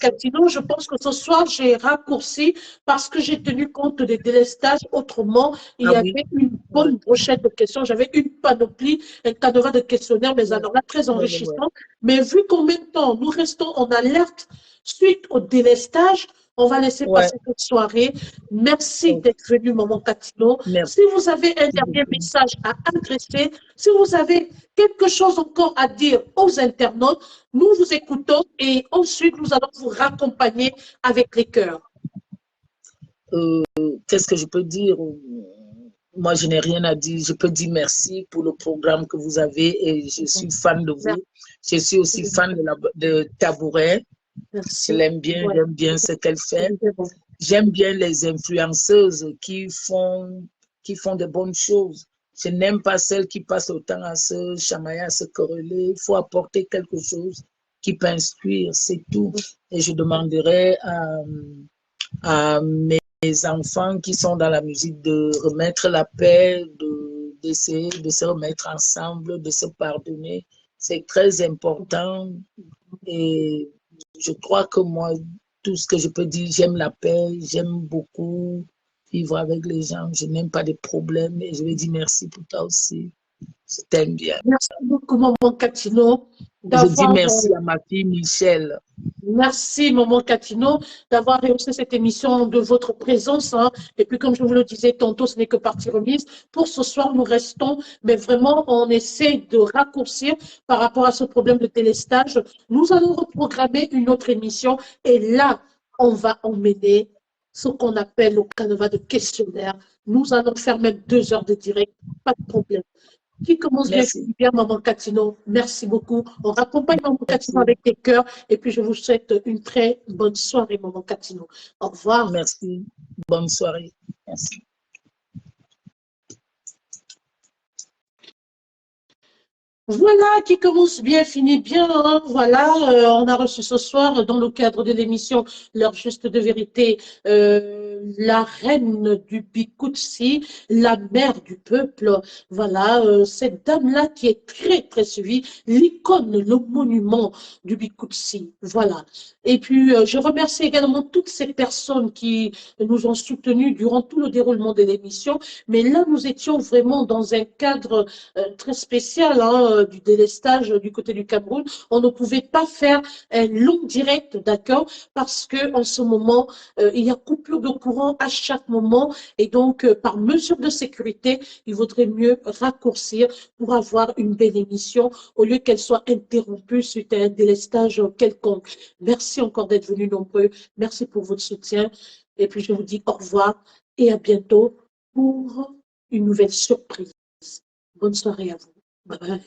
Catino, je pense que ce soir, j'ai raccourci parce que j'ai tenu compte des délestages. Autrement, il y avait une bonne brochette de questions. J'avais une panoplie, un canevas de questionnaires, mais alors là, très enrichissant. Mais vu qu'en même temps, nous restons en alerte suite au délestage, on va laisser passer cette soirée. Merci d'être venu, Maman Catino. Si vous avez un dernier message à adresser, si vous avez quelque chose encore à dire aux internautes, nous vous écoutons et ensuite nous allons vous raccompagner avec les cœurs. Qu'est-ce que je peux dire? Moi, je n'ai rien à dire. Je peux dire merci pour le programme que vous avez et je suis fan de vous. Je suis aussi fan de Tabouret. Je l'aime bien, j'aime bien ce qu'elle fait. J'aime bien les influenceuses qui font de bonnes choses. Je n'aime pas celles qui passent autant à se chamailler, à se quereller. Il faut apporter quelque chose qui peut instruire, c'est tout. Et je demanderai à mes enfants qui sont dans la musique de remettre la paix, d'essayer de se remettre ensemble, de se pardonner. C'est très important et je crois que moi, tout ce que je peux dire, j'aime la paix, j'aime beaucoup vivre avec les gens, je n'aime pas de problèmes et je vais dire merci pour toi aussi. Je t'aime bien. Merci beaucoup, Maman Catino. Je dis merci à ma fille Michel. Merci, Maman Catino, d'avoir réussi cette émission de votre présence. Et puis, comme je vous le disais tantôt, ce n'est que partie remise. Pour ce soir, nous restons, mais vraiment, on essaie de raccourcir par rapport à ce problème de télestage. Nous allons reprogrammer une autre émission et là, on va emmener ce qu'on appelle le canevas de questionnaire. Nous allons faire même 2 heures de direct, pas de problème. Qui commence bien, Merci. finit bien, Maman Catino. Merci beaucoup. On raccompagne Maman Catino avec des cœurs. Et puis, je vous souhaite une très bonne soirée, Maman Catino. Au revoir. Merci. Bonne soirée. Merci. Voilà, qui commence bien, finit bien. Hein. Voilà, on a reçu ce soir, dans le cadre de l'émission L'heure juste de vérité, la reine du Bikoutsi, la mère du peuple. Voilà, cette dame-là qui est très, très suivie, l'icône, le monument du Bikoutsi. Voilà. Et puis, je remercie également toutes ces personnes qui nous ont soutenus durant tout le déroulement de l'émission. Mais là, nous étions vraiment dans un cadre très spécial, hein, du délestage du côté du Cameroun. On ne pouvait pas faire un long direct, d'accord, parce que en ce moment, il y a coupure de courant à chaque moment, et donc, par mesure de sécurité, il vaudrait mieux raccourcir pour avoir une belle émission, au lieu qu'elle soit interrompue suite à un délestage quelconque. Merci encore d'être venus nombreux. Merci pour votre soutien. Et puis, je vous dis au revoir et à bientôt pour une nouvelle surprise. Bonne soirée à vous. Bye bye.